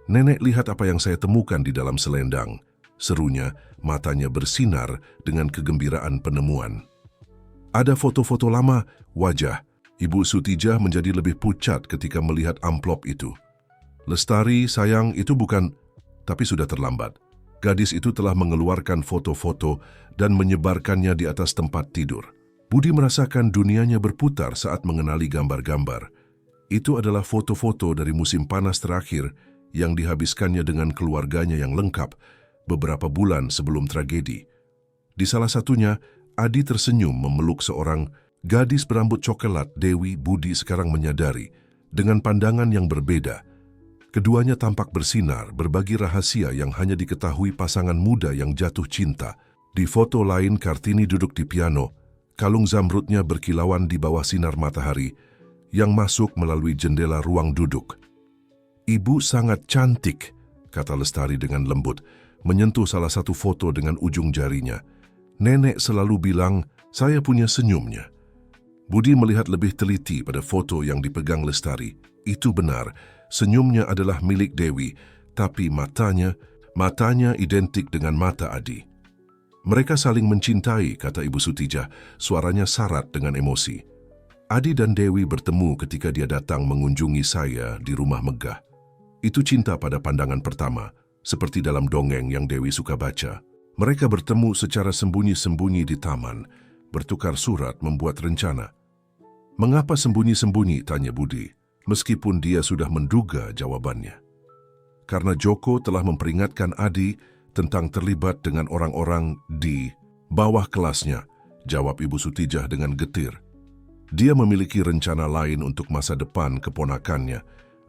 Speaker 1: "Nenek, lihat apa yang saya temukan di dalam selendang," serunya, matanya bersinar dengan kegembiraan penemuan. Ada foto-foto lama, wajah Ibu Sutijah menjadi lebih pucat ketika melihat amplop itu. "Lestari, sayang, itu bukan..." Tapi sudah terlambat. Gadis itu telah mengeluarkan foto-foto dan menyebarkannya di atas tempat tidur. Budi merasakan dunianya berputar saat mengenali gambar-gambar. Itu adalah foto-foto dari musim panas terakhir yang dihabiskannya dengan keluarganya yang lengkap beberapa bulan sebelum tragedi. Di salah satunya, Adi tersenyum memeluk seorang gadis berambut coklat. Dewi Budi sekarang menyadari, dengan pandangan yang berbeda, keduanya tampak bersinar, berbagi rahasia yang hanya diketahui pasangan muda yang jatuh cinta. Di foto lain, Kartini duduk di piano, kalung zamrudnya berkilauan di bawah sinar matahari yang masuk melalui jendela ruang duduk. "Ibu sangat cantik," kata Lestari dengan lembut, menyentuh salah satu foto dengan ujung jarinya. "Nenek selalu bilang saya punya senyumnya." Budi melihat lebih teliti pada foto yang dipegang Lestari. Itu benar, senyumnya adalah milik Dewi, tapi matanya identik dengan mata Adi. "Mereka saling mencintai," kata Ibu Sutijah, suaranya syarat dengan emosi. "Adi dan Dewi bertemu ketika dia datang mengunjungi saya di rumah megah. Itu cinta pada pandangan pertama, seperti dalam dongeng yang Dewi suka baca. Mereka bertemu secara sembunyi-sembunyi di taman, bertukar surat, membuat rencana." "Mengapa sembunyi-sembunyi?" tanya Budi, meskipun dia sudah menduga jawabannya. "Karena Joko telah memperingatkan Adi tentang terlibat dengan orang-orang di bawah kelasnya," jawab Ibu Sutijah dengan getir. "Dia memiliki rencana lain untuk masa depan keponakannya,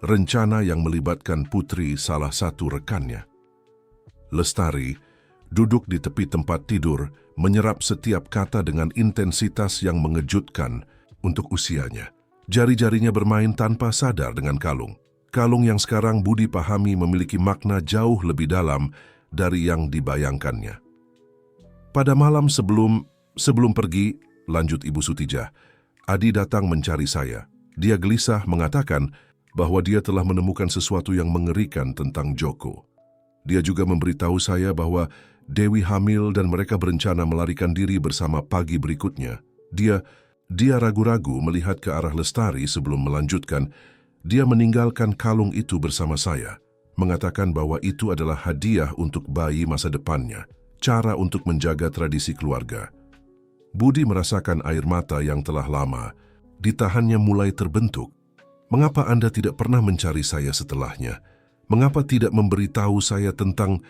Speaker 1: rencana yang melibatkan putri salah satu rekannya." Lestari duduk di tepi tempat tidur, menyerap setiap kata dengan intensitas yang mengejutkan untuk usianya. Jari-jarinya bermain tanpa sadar dengan kalung. Kalung yang sekarang Budi pahami memiliki makna jauh lebih dalam dari yang dibayangkannya. "Pada malam sebelum pergi," lanjut Ibu Sutijah, "Adi datang mencari saya. Dia gelisah mengatakan bahwa dia telah menemukan sesuatu yang mengerikan tentang Joko. Dia juga memberitahu saya bahwa Dewi hamil dan mereka berencana melarikan diri bersama pagi berikutnya. Dia ragu-ragu melihat ke arah Lestari sebelum melanjutkan. Dia meninggalkan kalung itu bersama saya, mengatakan bahwa itu adalah hadiah untuk bayi masa depannya, cara untuk menjaga tradisi keluarga." Budi merasakan air mata yang telah lama ditahannya mulai terbentuk. "Mengapa Anda tidak pernah mencari saya setelahnya? Mengapa tidak memberitahu saya tentang..."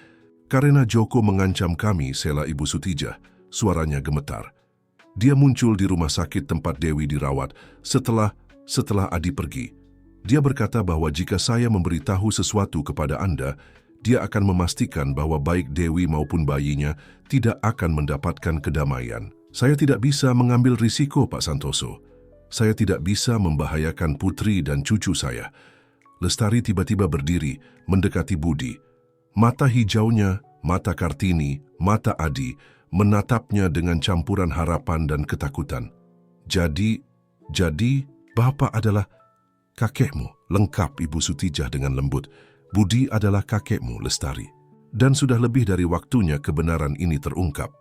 Speaker 1: "Karena Joko mengancam kami," sela Ibu Sutijah, suaranya gemetar. "Dia muncul di rumah sakit tempat Dewi dirawat setelah Adi pergi. Dia berkata bahwa jika saya memberitahu sesuatu kepada Anda, dia akan memastikan bahwa baik Dewi maupun bayinya tidak akan mendapatkan kedamaian. Saya tidak bisa mengambil risiko, Pak Santoso. Saya tidak bisa membahayakan putri dan cucu saya." Lestari tiba-tiba berdiri, mendekati Budi. Mata hijaunya, mata Kartini, mata Adi, menatapnya dengan campuran harapan dan ketakutan. Jadi, Bapak adalah kakekmu," lengkap Ibu Sutijah dengan lembut. "Budi adalah kakekmu, Lestari. Dan sudah lebih dari waktunya kebenaran ini terungkap."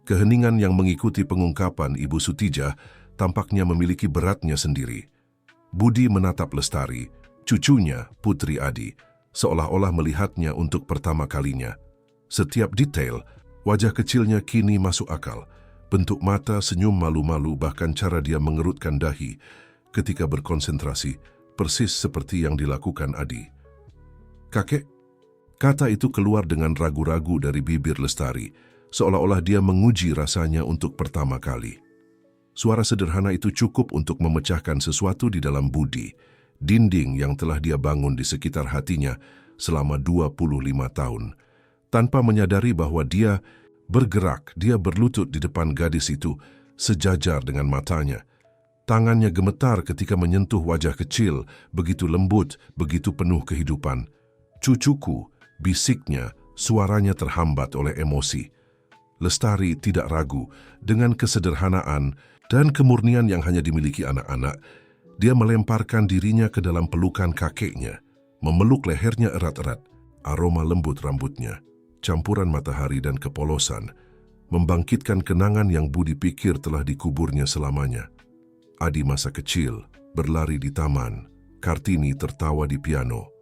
Speaker 1: Keheningan yang mengikuti pengungkapan Ibu Sutijah tampaknya memiliki beratnya sendiri. Budi menatap Lestari, cucunya, Putri Adi, seolah-olah melihatnya untuk pertama kalinya. Setiap detail wajah kecilnya kini masuk akal. Bentuk mata, senyum malu-malu, bahkan cara dia mengerutkan dahi ketika berkonsentrasi, persis seperti yang dilakukan Adi. "Kakek," kata itu keluar dengan ragu-ragu dari bibir Lestari, seolah-olah dia menguji rasanya untuk pertama kali. Suara sederhana itu cukup untuk memecahkan sesuatu di dalam Budi, dinding yang telah dia bangun di sekitar hatinya selama 25 tahun. Tanpa menyadari bahwa dia bergerak, dia berlutut di depan gadis itu, sejajar dengan matanya. Tangannya gemetar ketika menyentuh wajah kecil, begitu lembut, begitu penuh kehidupan. "Cucuku," bisiknya, suaranya terhambat oleh emosi. Lestari tidak ragu, dengan kesederhanaan dan kemurnian yang hanya dimiliki anak-anak, dia melemparkan dirinya ke dalam pelukan kakeknya, memeluk lehernya erat-erat. Aroma lembut rambutnya, campuran matahari dan kepolosan, membangkitkan kenangan yang Budi pikir telah dikuburnya selamanya. Adi masa kecil, berlari di taman, Kartini tertawa di piano.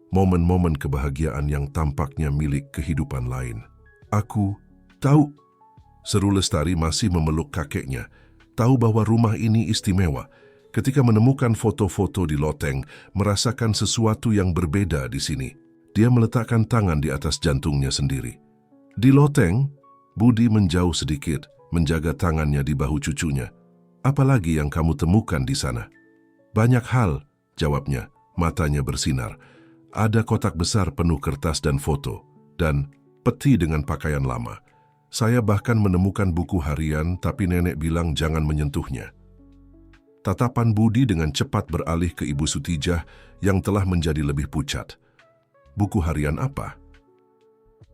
Speaker 1: Momen-momen kebahagiaan yang tampaknya milik kehidupan lain. Aku tahu, seru Lestari masih memeluk kakeknya. Tahu bahwa rumah ini istimewa. Ketika menemukan foto-foto di loteng, merasakan sesuatu yang berbeda di sini. Dia meletakkan tangan di atas jantungnya sendiri. Di loteng, Budi menjauh sedikit, menjaga tangannya di bahu cucunya. Apalagi yang kamu temukan di sana? Banyak hal, jawabnya, matanya bersinar. Ada kotak besar penuh kertas dan foto, dan peti dengan pakaian lama. Saya bahkan menemukan buku harian, tapi nenek bilang jangan menyentuhnya. Tatapan Budi dengan cepat beralih ke Ibu Sutijah yang telah menjadi lebih pucat. Buku harian apa?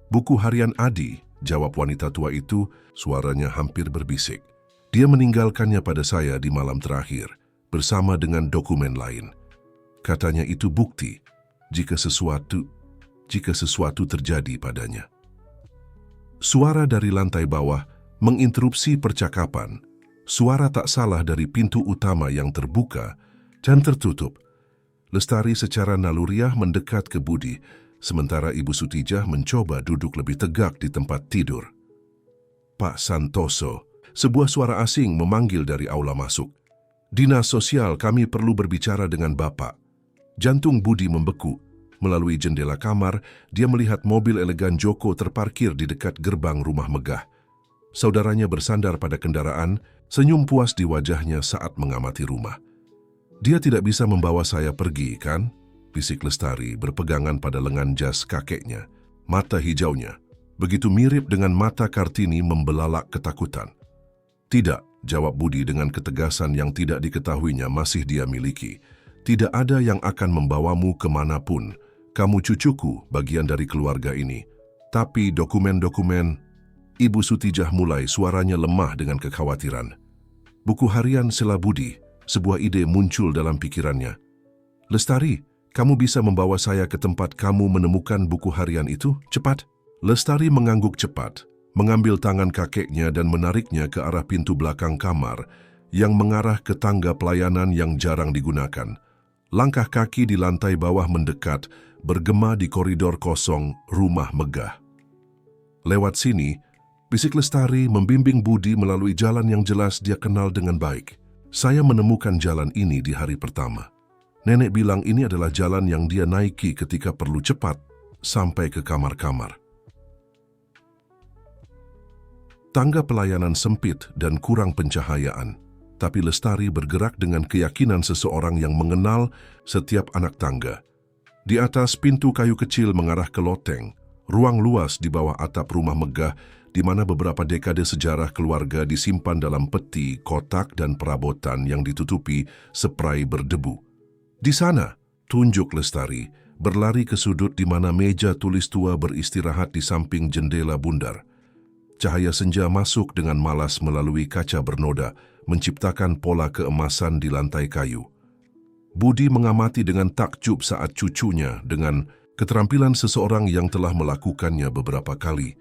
Speaker 1: Buku harian Adi, jawab wanita tua itu, suaranya hampir berbisik. Dia meninggalkannya pada saya di malam terakhir, bersama dengan dokumen lain. Katanya itu bukti jika sesuatu terjadi padanya. Suara dari lantai bawah menginterupsi percakapan. Suara tak salah dari pintu utama yang terbuka dan tertutup. Lestari secara naluriah mendekat ke Budi, sementara Ibu Sutijah mencoba duduk lebih tegak di tempat tidur. Pak Santoso, sebuah suara asing memanggil dari aula masuk. Dinas sosial, kami perlu berbicara dengan Bapak. Jantung Budi membeku. Melalui jendela kamar, dia melihat mobil elegan Joko terparkir di dekat gerbang rumah megah. Saudaranya bersandar pada kendaraan, senyum puas di wajahnya saat mengamati rumah. Dia tidak bisa membawa saya pergi, kan? Bisik Lestari berpegangan pada lengan jas kakeknya. Mata hijaunya, begitu mirip dengan mata Kartini, membelalak ketakutan. Tidak, jawab Budi dengan ketegasan yang tidak diketahuinya masih dia miliki. Tidak ada yang akan membawamu kemanapun. Kamu cucuku, bagian dari keluarga ini. Tapi dokumen-dokumen... Ibu Sutijah mulai, suaranya lemah dengan kekhawatiran. Buku harian Sela Budi, sebuah ide muncul dalam pikirannya. Lestari, kamu bisa membawa saya ke tempat kamu menemukan buku harian itu? Cepat. Lestari mengangguk cepat, mengambil tangan kakeknya dan menariknya ke arah pintu belakang kamar yang mengarah ke tangga pelayanan yang jarang digunakan. Langkah kaki di lantai bawah mendekat, bergema di koridor kosong rumah megah. Lewat sini, bisik Lestari membimbing Budi melalui jalan yang jelas dia kenal dengan baik. Saya menemukan jalan ini di hari pertama. Nenek bilang ini adalah jalan yang dia naiki ketika perlu cepat sampai ke kamar-kamar. Tangga pelayanan sempit dan kurang pencahayaan, tapi Lestari bergerak dengan keyakinan seseorang yang mengenal setiap anak tangga. Di atas pintu kayu kecil mengarah ke loteng, ruang luas di bawah atap rumah megah di mana beberapa dekade sejarah keluarga disimpan dalam peti, kotak, dan perabotan yang ditutupi spray berdebu. Di sana, tunjuk Lestari, berlari ke sudut di mana meja tulis tua beristirahat di samping jendela bundar. Cahaya senja masuk dengan malas melalui kaca bernoda, menciptakan pola keemasan di lantai kayu. Budi mengamati dengan takjub saat cucunya dengan keterampilan seseorang yang telah melakukannya beberapa kali,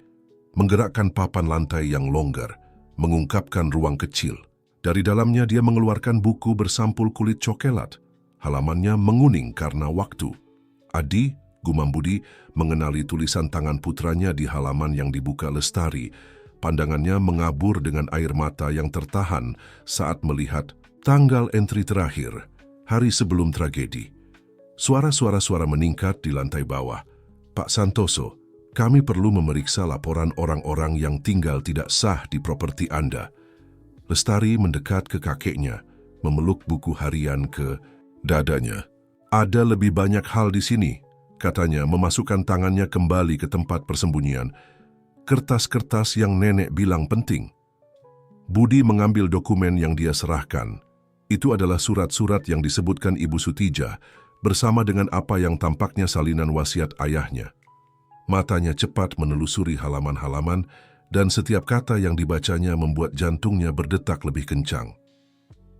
Speaker 1: menggerakkan papan lantai yang longgar, mengungkapkan ruang kecil. Dari dalamnya dia mengeluarkan buku bersampul kulit cokelat. Halamannya menguning karena waktu. Adi, gumam Budi, mengenali tulisan tangan putranya di halaman yang dibuka Lestari. Pandangannya mengabur dengan air mata yang tertahan saat melihat tanggal entry terakhir, hari sebelum tragedi. Suara-suara meningkat di lantai bawah. Pak Santoso, kami perlu memeriksa laporan orang-orang yang tinggal tidak sah di properti Anda. Lestari mendekat ke kakeknya, memeluk buku harian ke dadanya. Ada lebih banyak hal di sini, katanya memasukkan tangannya kembali ke tempat persembunyian. Kertas-kertas yang nenek bilang penting. Budi mengambil dokumen yang dia serahkan. Itu adalah surat-surat yang disebutkan Ibu Sutijah, bersama dengan apa yang tampaknya salinan wasiat ayahnya. Matanya cepat menelusuri halaman-halaman dan setiap kata yang dibacanya membuat jantungnya berdetak lebih kencang.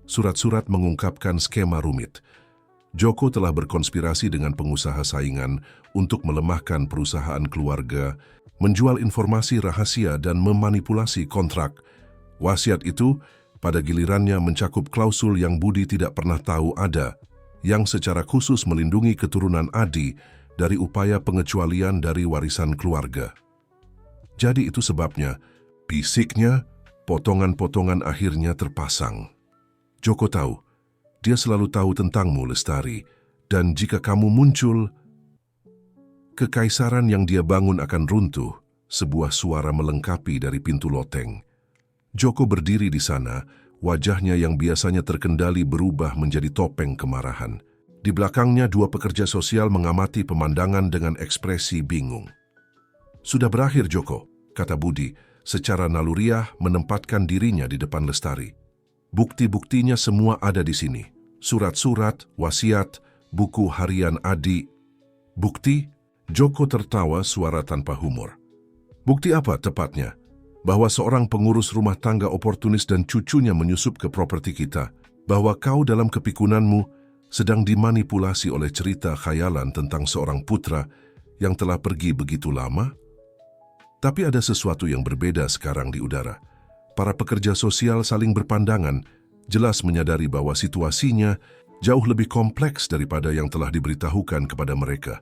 Speaker 1: Surat-surat mengungkapkan skema rumit. Joko telah berkonspirasi dengan pengusaha saingan untuk melemahkan perusahaan keluarga, menjual informasi rahasia dan memanipulasi kontrak. Wasiat itu pada gilirannya mencakup klausul yang Budi tidak pernah tahu ada, yang secara khusus melindungi keturunan Adi dari upaya pengecualian dari warisan keluarga. Jadi itu sebabnya, bisiknya, potongan-potongan akhirnya terpasang. Joko tahu, dia selalu tahu tentangmu, Lestari, dan jika kamu muncul, kekaisaran yang dia bangun akan runtuh. Sebuah suara melengkapi dari pintu loteng. Joko berdiri di sana, wajahnya yang biasanya terkendali berubah menjadi topeng kemarahan. Di belakangnya dua pekerja sosial mengamati pemandangan dengan ekspresi bingung. Sudah berakhir, Joko, kata Budi, secara naluriah menempatkan dirinya di depan Lestari. Bukti-buktinya semua ada di sini. Surat-surat, wasiat, buku harian Adi. Bukti? Joko tertawa suara tanpa humor. Bukti apa tepatnya? Bahwa seorang pengurus rumah tangga oportunis dan cucunya menyusup ke properti kita. Bahwa kau dalam kepikunanmu sedang dimanipulasi oleh cerita khayalan tentang seorang putra yang telah pergi begitu lama? Tapi ada sesuatu yang berbeda sekarang di udara. Para pekerja sosial saling berpandangan, jelas menyadari bahwa situasinya jauh lebih kompleks daripada yang telah diberitahukan kepada mereka.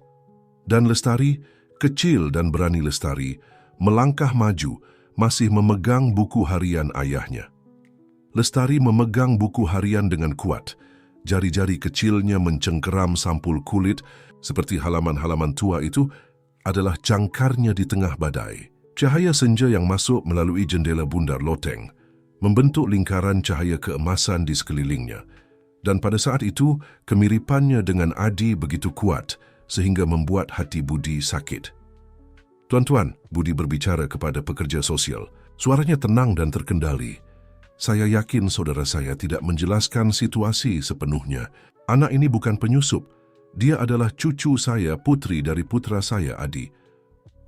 Speaker 1: Dan Lestari, kecil dan berani Lestari, melangkah maju, masih memegang buku harian ayahnya. Lestari memegang buku harian dengan kuat. Jari-jari kecilnya mencengkeram sampul kulit seperti halaman-halaman tua itu adalah jangkarnya di tengah badai. Cahaya senja yang masuk melalui jendela bundar loteng membentuk lingkaran cahaya keemasan di sekelilingnya. Dan pada saat itu, kemiripannya dengan Adi begitu kuat sehingga membuat hati Budi sakit. Tuan-tuan, Budi berbicara kepada pekerja sosial. Suaranya tenang dan terkendali. Saya yakin saudara saya tidak menjelaskan situasi sepenuhnya. Anak ini bukan penyusup. Dia adalah cucu saya, putri dari putra saya, Adi.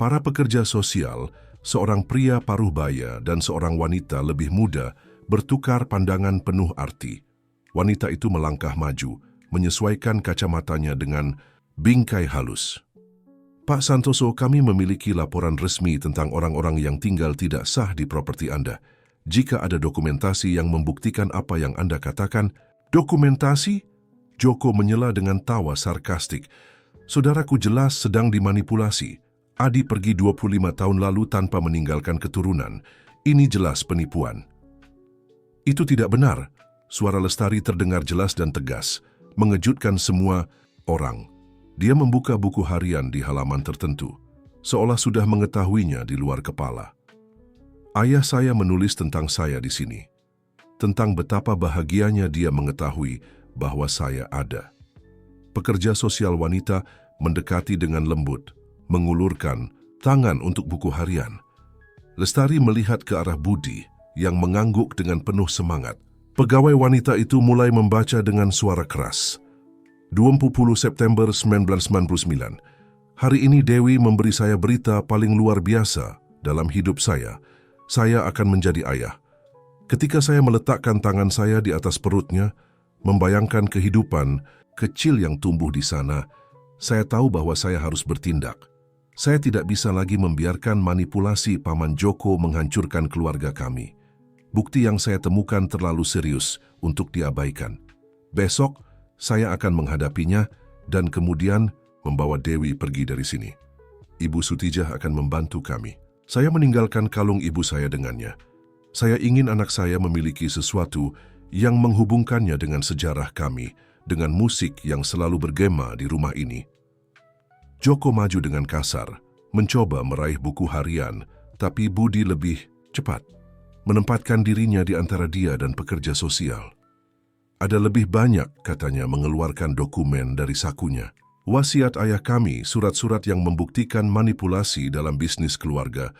Speaker 1: Para pekerja sosial, seorang pria paruh baya dan seorang wanita lebih muda, bertukar pandangan penuh arti. Wanita itu melangkah maju, menyesuaikan kacamatanya dengan bingkai halus. Pak Santoso, kami memiliki laporan resmi tentang orang-orang yang tinggal tidak sah di properti Anda. Jika ada dokumentasi yang membuktikan apa yang Anda katakan, dokumentasi? Joko menyela dengan tawa sarkastik. Saudaraku jelas sedang dimanipulasi. Adi pergi 25 tahun lalu tanpa meninggalkan keturunan. Ini jelas penipuan. Itu tidak benar. Suara Lestari terdengar jelas dan tegas, mengejutkan semua orang. Dia membuka buku harian di halaman tertentu, seolah sudah mengetahuinya di luar kepala. Ayah saya menulis tentang saya di sini, tentang betapa bahagianya dia mengetahui bahwa saya ada. Pekerja sosial wanita mendekati dengan lembut, mengulurkan tangan untuk buku harian. Lestari melihat ke arah Budi yang mengangguk dengan penuh semangat. Pegawai wanita itu mulai membaca dengan suara keras. 20 September 1999. Hari ini Dewi memberi saya berita paling luar biasa dalam hidup saya. Saya akan menjadi ayah. Ketika saya meletakkan tangan saya di atas perutnya, membayangkan kehidupan kecil yang tumbuh di sana, saya tahu bahwa saya harus bertindak. Saya tidak bisa lagi membiarkan manipulasi Paman Joko menghancurkan keluarga kami. Bukti yang saya temukan terlalu serius untuk diabaikan. Besok, saya akan menghadapinya dan kemudian membawa Dewi pergi dari sini. Ibu Sutijah akan membantu kami. Saya meninggalkan kalung ibu saya dengannya. Saya ingin anak saya memiliki sesuatu yang menghubungkannya dengan sejarah kami, dengan musik yang selalu bergema di rumah ini. Joko maju dengan kasar, mencoba meraih buku harian, tapi Budi lebih cepat, menempatkan dirinya di antara dia dan pekerja sosial. Ada lebih banyak, katanya, mengeluarkan dokumen dari sakunya. Wasiat ayah kami, surat-surat yang membuktikan manipulasi dalam bisnis keluarga.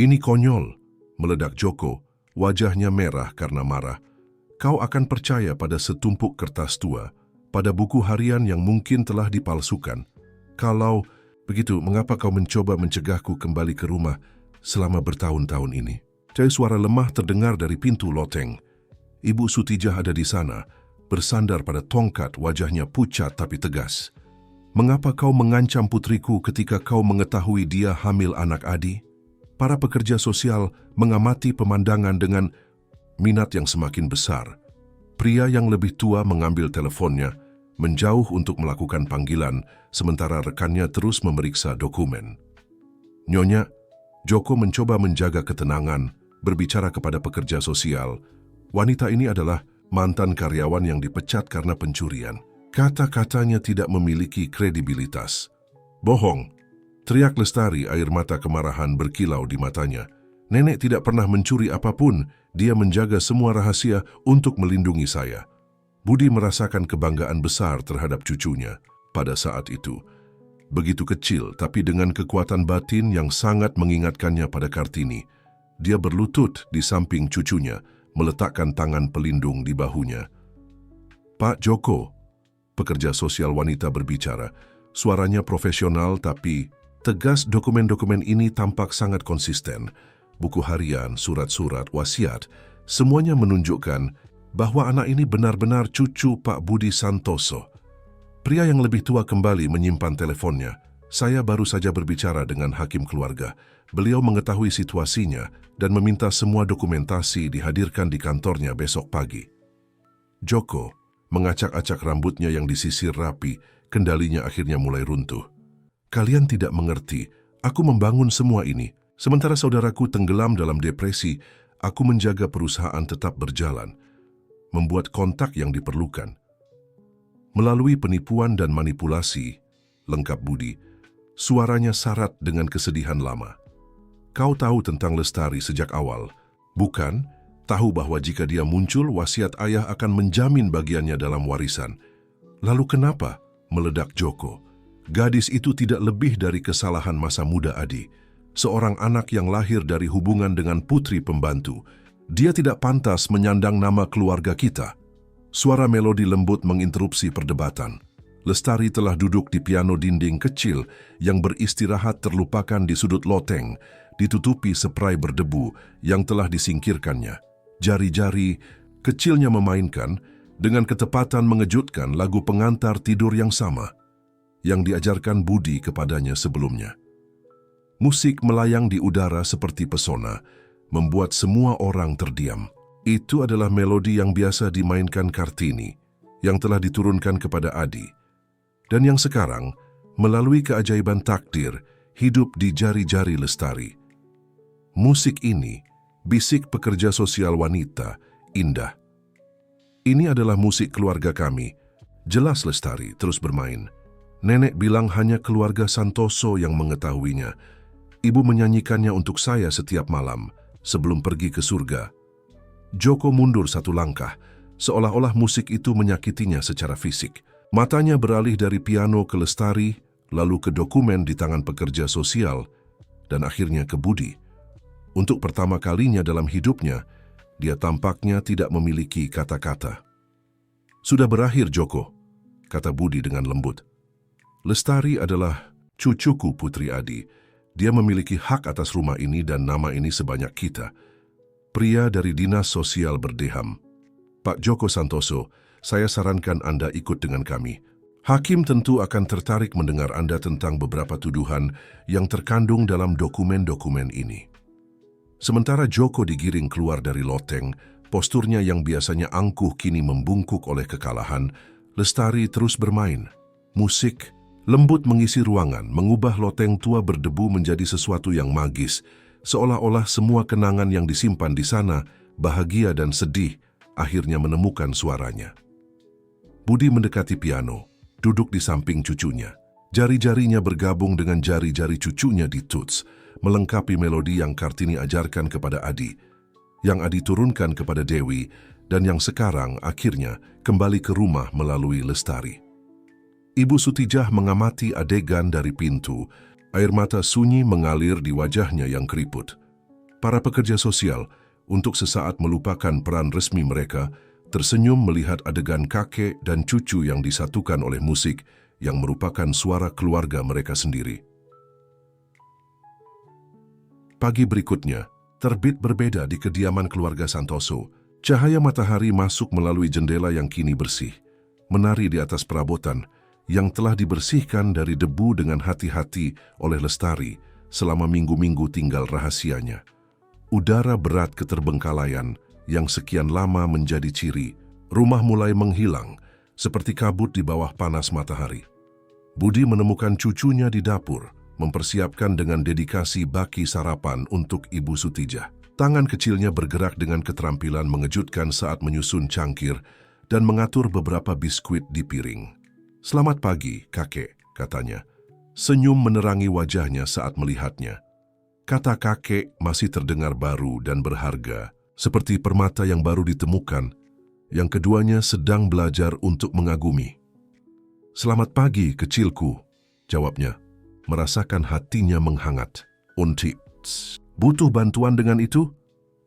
Speaker 1: Ini konyol, meledak Joko, wajahnya merah karena marah. Kau akan percaya pada setumpuk kertas tua, pada buku harian yang mungkin telah dipalsukan. Kalau begitu, mengapa kau mencoba mencegahku kembali ke rumah selama bertahun-tahun ini? Cahaya suara lemah terdengar dari pintu loteng. Ibu Sutijah ada di sana, bersandar pada tongkat, wajahnya pucat tapi tegas. Mengapa kau mengancam putriku ketika kau mengetahui dia hamil anak Adi? Para pekerja sosial mengamati pemandangan dengan minat yang semakin besar. Pria yang lebih tua mengambil teleponnya, menjauh untuk melakukan panggilan, sementara rekannya terus memeriksa dokumen. "Nyonya," Joko mencoba menjaga ketenangan, berbicara kepada pekerja sosial. Wanita ini adalah mantan karyawan yang dipecat karena pencurian. Kata-katanya tidak memiliki kredibilitas. "Bohong!" teriak Lestari, air mata kemarahan berkilau di matanya. "Nenek tidak pernah mencuri apapun, dia menjaga semua rahasia untuk melindungi saya." Budi merasakan kebanggaan besar terhadap cucunya pada saat itu. Begitu kecil, tapi dengan kekuatan batin yang sangat mengingatkannya pada Kartini. Dia berlutut di samping cucunya, meletakkan tangan pelindung di bahunya. "Pak Joko," pekerja sosial wanita berbicara. Suaranya profesional tapi tegas. "Dokumen-dokumen ini tampak sangat konsisten. Buku harian, surat-surat, wasiat, semuanya menunjukkan bahwa anak ini benar-benar cucu Pak Budi Santoso." Pria yang lebih tua kembali menyimpan teleponnya. "Saya baru saja berbicara dengan hakim keluarga. Beliau mengetahui situasinya dan meminta semua dokumentasi dihadirkan di kantornya besok pagi." Joko mengacak-acak rambutnya yang disisir rapi, kendalinya akhirnya mulai runtuh. "Kalian tidak mengerti, aku membangun semua ini. Sementara saudaraku tenggelam dalam depresi, aku menjaga perusahaan tetap berjalan, membuat kontak yang diperlukan. Melalui penipuan dan manipulasi," lengkap Budi, suaranya syarat dengan kesedihan lama. "Kau tahu tentang Lestari sejak awal, bukan? Tahu bahwa jika dia muncul, wasiat ayah akan menjamin bagiannya dalam warisan. Lalu kenapa?" meledak Joko. "Gadis itu tidak lebih dari kesalahan masa muda Adi. Seorang anak yang lahir dari hubungan dengan putri pembantu. Dia tidak pantas menyandang nama keluarga kita." Suara melodi lembut menginterupsi perdebatan. Lestari telah duduk di piano dinding kecil yang beristirahat terlupakan di sudut loteng, ditutupi spray berdebu yang telah disingkirkannya. Jari-jari kecilnya memainkan dengan ketepatan mengejutkan lagu pengantar tidur yang sama yang diajarkan Budi kepadanya sebelumnya. Musik melayang di udara seperti pesona, membuat semua orang terdiam. Itu adalah melodi yang biasa dimainkan Kartini, yang telah diturunkan kepada Adi, dan yang sekarang, melalui keajaiban takdir, hidup di jari-jari Lestari. Musik ini, bisik pekerja sosial wanita, indah. "Ini adalah musik keluarga kami," jelas Lestari terus bermain. "Nenek bilang hanya keluarga Santoso yang mengetahuinya. Ibu menyanyikannya untuk saya setiap malam, sebelum pergi ke surga." Joko mundur satu langkah, seolah-olah musik itu menyakitinya secara fisik. Matanya beralih dari piano ke Lestari, lalu ke dokumen di tangan pekerja sosial, dan akhirnya ke Budi. Untuk pertama kalinya dalam hidupnya, dia tampaknya tidak memiliki kata-kata. "Sudah berakhir, Joko," kata Budi dengan lembut. "Lestari adalah cucuku Putri Adi. Dia memiliki hak atas rumah ini dan nama ini sebanyak kita." Pria dari Dinas Sosial berdeham. "Pak Joko Santoso, saya sarankan Anda ikut dengan kami. Hakim tentu akan tertarik mendengar Anda tentang beberapa tuduhan yang terkandung dalam dokumen-dokumen ini." Sementara Joko digiring keluar dari loteng, posturnya yang biasanya angkuh kini membungkuk oleh kekalahan, Lestari terus bermain. Musik lembut mengisi ruangan, mengubah loteng tua berdebu menjadi sesuatu yang magis, seolah-olah semua kenangan yang disimpan di sana, bahagia dan sedih, akhirnya menemukan suaranya. Budi mendekati piano, duduk di samping cucunya. Jari-jarinya bergabung dengan jari-jari cucunya di tuts, melengkapi melodi yang Kartini ajarkan kepada Adi, yang Adi turunkan kepada Dewi, dan yang sekarang akhirnya kembali ke rumah melalui Lestari. Ibu Sutijah mengamati adegan dari pintu. Air mata sunyi mengalir di wajahnya yang keriput. Para pekerja sosial, untuk sesaat melupakan peran resmi mereka, tersenyum melihat adegan kakek dan cucu yang disatukan oleh musik yang merupakan suara keluarga mereka sendiri. Pagi berikutnya, terbit berbeda di kediaman keluarga Santoso. Cahaya matahari masuk melalui jendela yang kini bersih, menari di atas perabotan yang telah dibersihkan dari debu dengan hati-hati oleh Lestari selama minggu-minggu tinggal rahasianya. Udara berat keterbengkalaian yang sekian lama menjadi ciri. Rumah mulai menghilang, seperti kabut di bawah panas matahari. Budi menemukan cucunya di dapur, mempersiapkan dengan dedikasi baki sarapan untuk Ibu Sutijah. Tangan kecilnya bergerak dengan keterampilan mengejutkan saat menyusun cangkir dan mengatur beberapa biskuit di piring. "Selamat pagi, kakek," katanya. Senyum menerangi wajahnya saat melihatnya. Kata kakek masih terdengar baru dan berharga, seperti permata yang baru ditemukan, yang keduanya sedang belajar untuk mengagumi. "Selamat pagi, kecilku," jawabnya, merasakan hatinya menghangat. "Unti, butuh bantuan dengan itu?"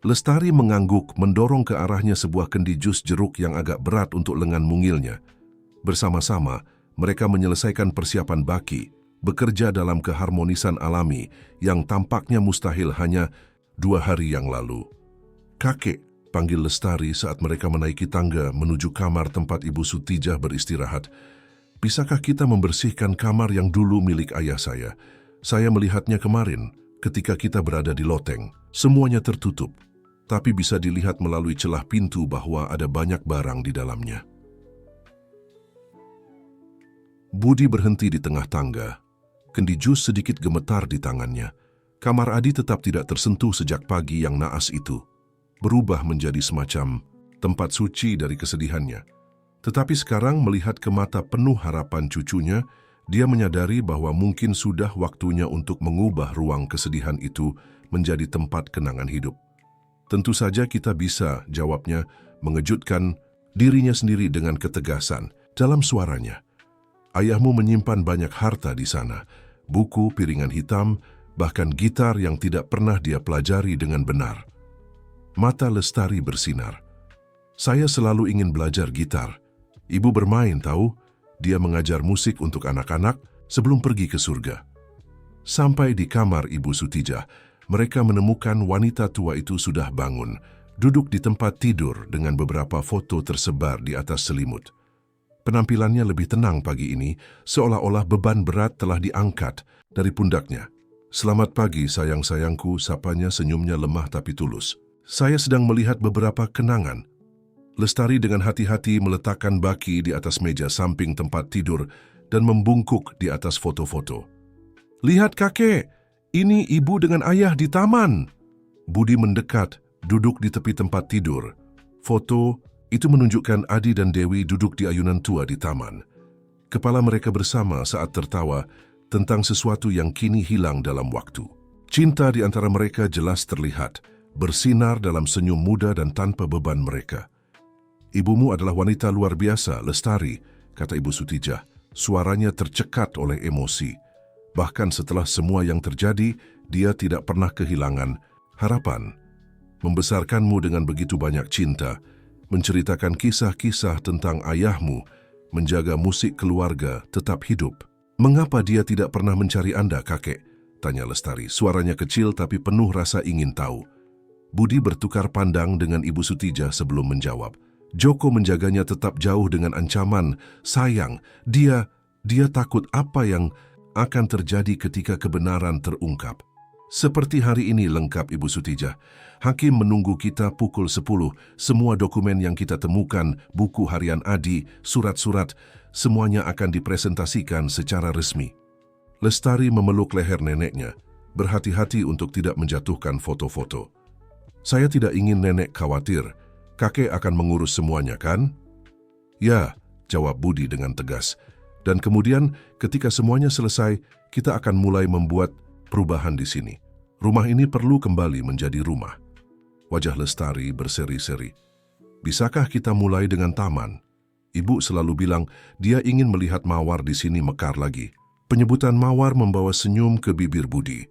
Speaker 1: Lestari mengangguk, mendorong ke arahnya sebuah kendi jus jeruk yang agak berat untuk lengan mungilnya. Bersama-sama, mereka menyelesaikan persiapan baki, bekerja dalam keharmonisan alami yang tampaknya mustahil hanya 2 hari yang lalu. "Kakek," panggil Lestari saat mereka menaiki tangga menuju kamar tempat Ibu Sutijah beristirahat. "Bisakah kita membersihkan kamar yang dulu milik ayah saya? Saya melihatnya kemarin ketika kita berada di loteng. Semuanya tertutup, tapi bisa dilihat melalui celah pintu bahwa ada banyak barang di dalamnya." Budi berhenti di tengah tangga. Kendi jus sedikit gemetar di tangannya. Kamar Adi tetap tidak tersentuh sejak pagi yang naas itu. Berubah menjadi semacam tempat suci dari kesedihannya. Tetapi sekarang melihat ke mata penuh harapan cucunya, dia menyadari bahwa mungkin sudah waktunya untuk mengubah ruang kesedihan itu menjadi tempat kenangan hidup. "Tentu saja kita bisa," jawabnya, mengejutkan dirinya sendiri dengan ketegasan dalam suaranya. "Ayahmu menyimpan banyak harta di sana, buku, piringan hitam, bahkan gitar yang tidak pernah dia pelajari dengan benar." Mata Lestari bersinar. "Saya selalu ingin belajar gitar. Ibu bermain, tahu? Dia mengajar musik untuk anak-anak sebelum pergi ke surga." Sampai di kamar Ibu Sutijah, mereka menemukan wanita tua itu sudah bangun, duduk di tempat tidur dengan beberapa foto tersebar di atas selimut. Penampilannya lebih tenang pagi ini, seolah-olah beban berat telah diangkat dari pundaknya. "Selamat pagi, sayang-sayangku," sapanya, senyumnya lemah tapi tulus. "Saya sedang melihat beberapa kenangan." Lestari dengan hati-hati meletakkan baki di atas meja samping tempat tidur dan membungkuk di atas foto-foto. "Lihat kakek, ini ibu dengan ayah di taman." Budi mendekat, duduk di tepi tempat tidur. Foto itu menunjukkan Adi dan Dewi duduk di ayunan tua di taman. Kepala mereka bersama saat tertawa tentang sesuatu yang kini hilang dalam waktu. Cinta di antara mereka jelas terlihat, bersinar dalam senyum muda dan tanpa beban mereka. "Ibumu adalah wanita luar biasa, Lestari," kata Ibu Sutijah. Suaranya tercekat oleh emosi. Bahkan setelah semua yang terjadi, dia tidak pernah kehilangan harapan. Membesarkanmu dengan begitu banyak cinta, menceritakan kisah-kisah tentang ayahmu, menjaga musik keluarga tetap hidup. "Mengapa dia tidak pernah mencari Anda, kakek?" tanya Lestari. Suaranya kecil tapi penuh rasa ingin tahu. Budi bertukar pandang dengan Ibu Sutijah sebelum menjawab. "Joko menjaganya tetap jauh dengan ancaman. Sayang, dia takut apa yang akan terjadi ketika kebenaran terungkap." "Seperti hari ini," lengkap Ibu Sutijah. "Hakim menunggu kita pukul 10. Semua dokumen yang kita temukan, buku harian Adi, surat-surat, semuanya akan dipresentasikan secara resmi." Lestari memeluk leher neneknya, berhati-hati untuk tidak menjatuhkan foto-foto. "Saya tidak ingin nenek khawatir. Kakek akan mengurus semuanya, kan?" "Ya," jawab Budi dengan tegas. "Dan kemudian ketika semuanya selesai, kita akan mulai membuat perubahan di sini. Rumah ini perlu kembali menjadi rumah." Wajah Lestari berseri-seri. "Bisakah kita mulai dengan taman? Ibu selalu bilang dia ingin melihat mawar di sini mekar lagi." Penyebutan mawar membawa senyum ke bibir Budi.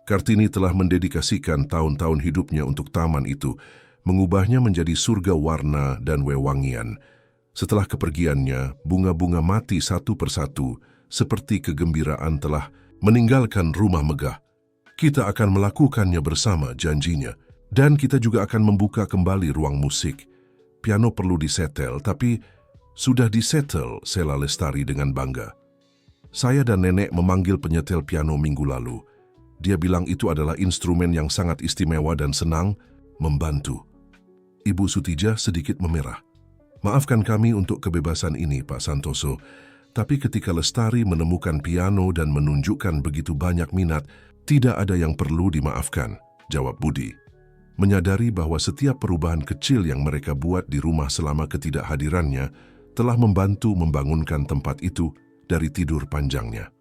Speaker 1: Kartini telah mendedikasikan tahun-tahun hidupnya untuk taman itu, mengubahnya menjadi surga warna dan wewangian. Setelah kepergiannya, bunga-bunga mati satu persatu, seperti kegembiraan telah meninggalkan rumah megah. "Kita akan melakukannya bersama," janjinya. "Dan kita juga akan membuka kembali ruang musik. Piano perlu disetel, tapi sudah disetel," sela Lestari dengan bangga. "Saya dan nenek memanggil penyetel piano minggu lalu. Dia bilang itu adalah instrumen yang sangat istimewa dan senang membantu." Ibu Sutijah sedikit memerah. Maafkan kami untuk kebebasan ini, Pak Santoso. Tapi ketika Lestari menemukan piano dan menunjukkan begitu banyak minat, tidak ada yang perlu dimaafkan, jawab Budi. Menyadari bahwa setiap perubahan kecil yang mereka buat di rumah selama ketidakhadirannya telah membantu membangunkan tempat itu dari tidur panjangnya.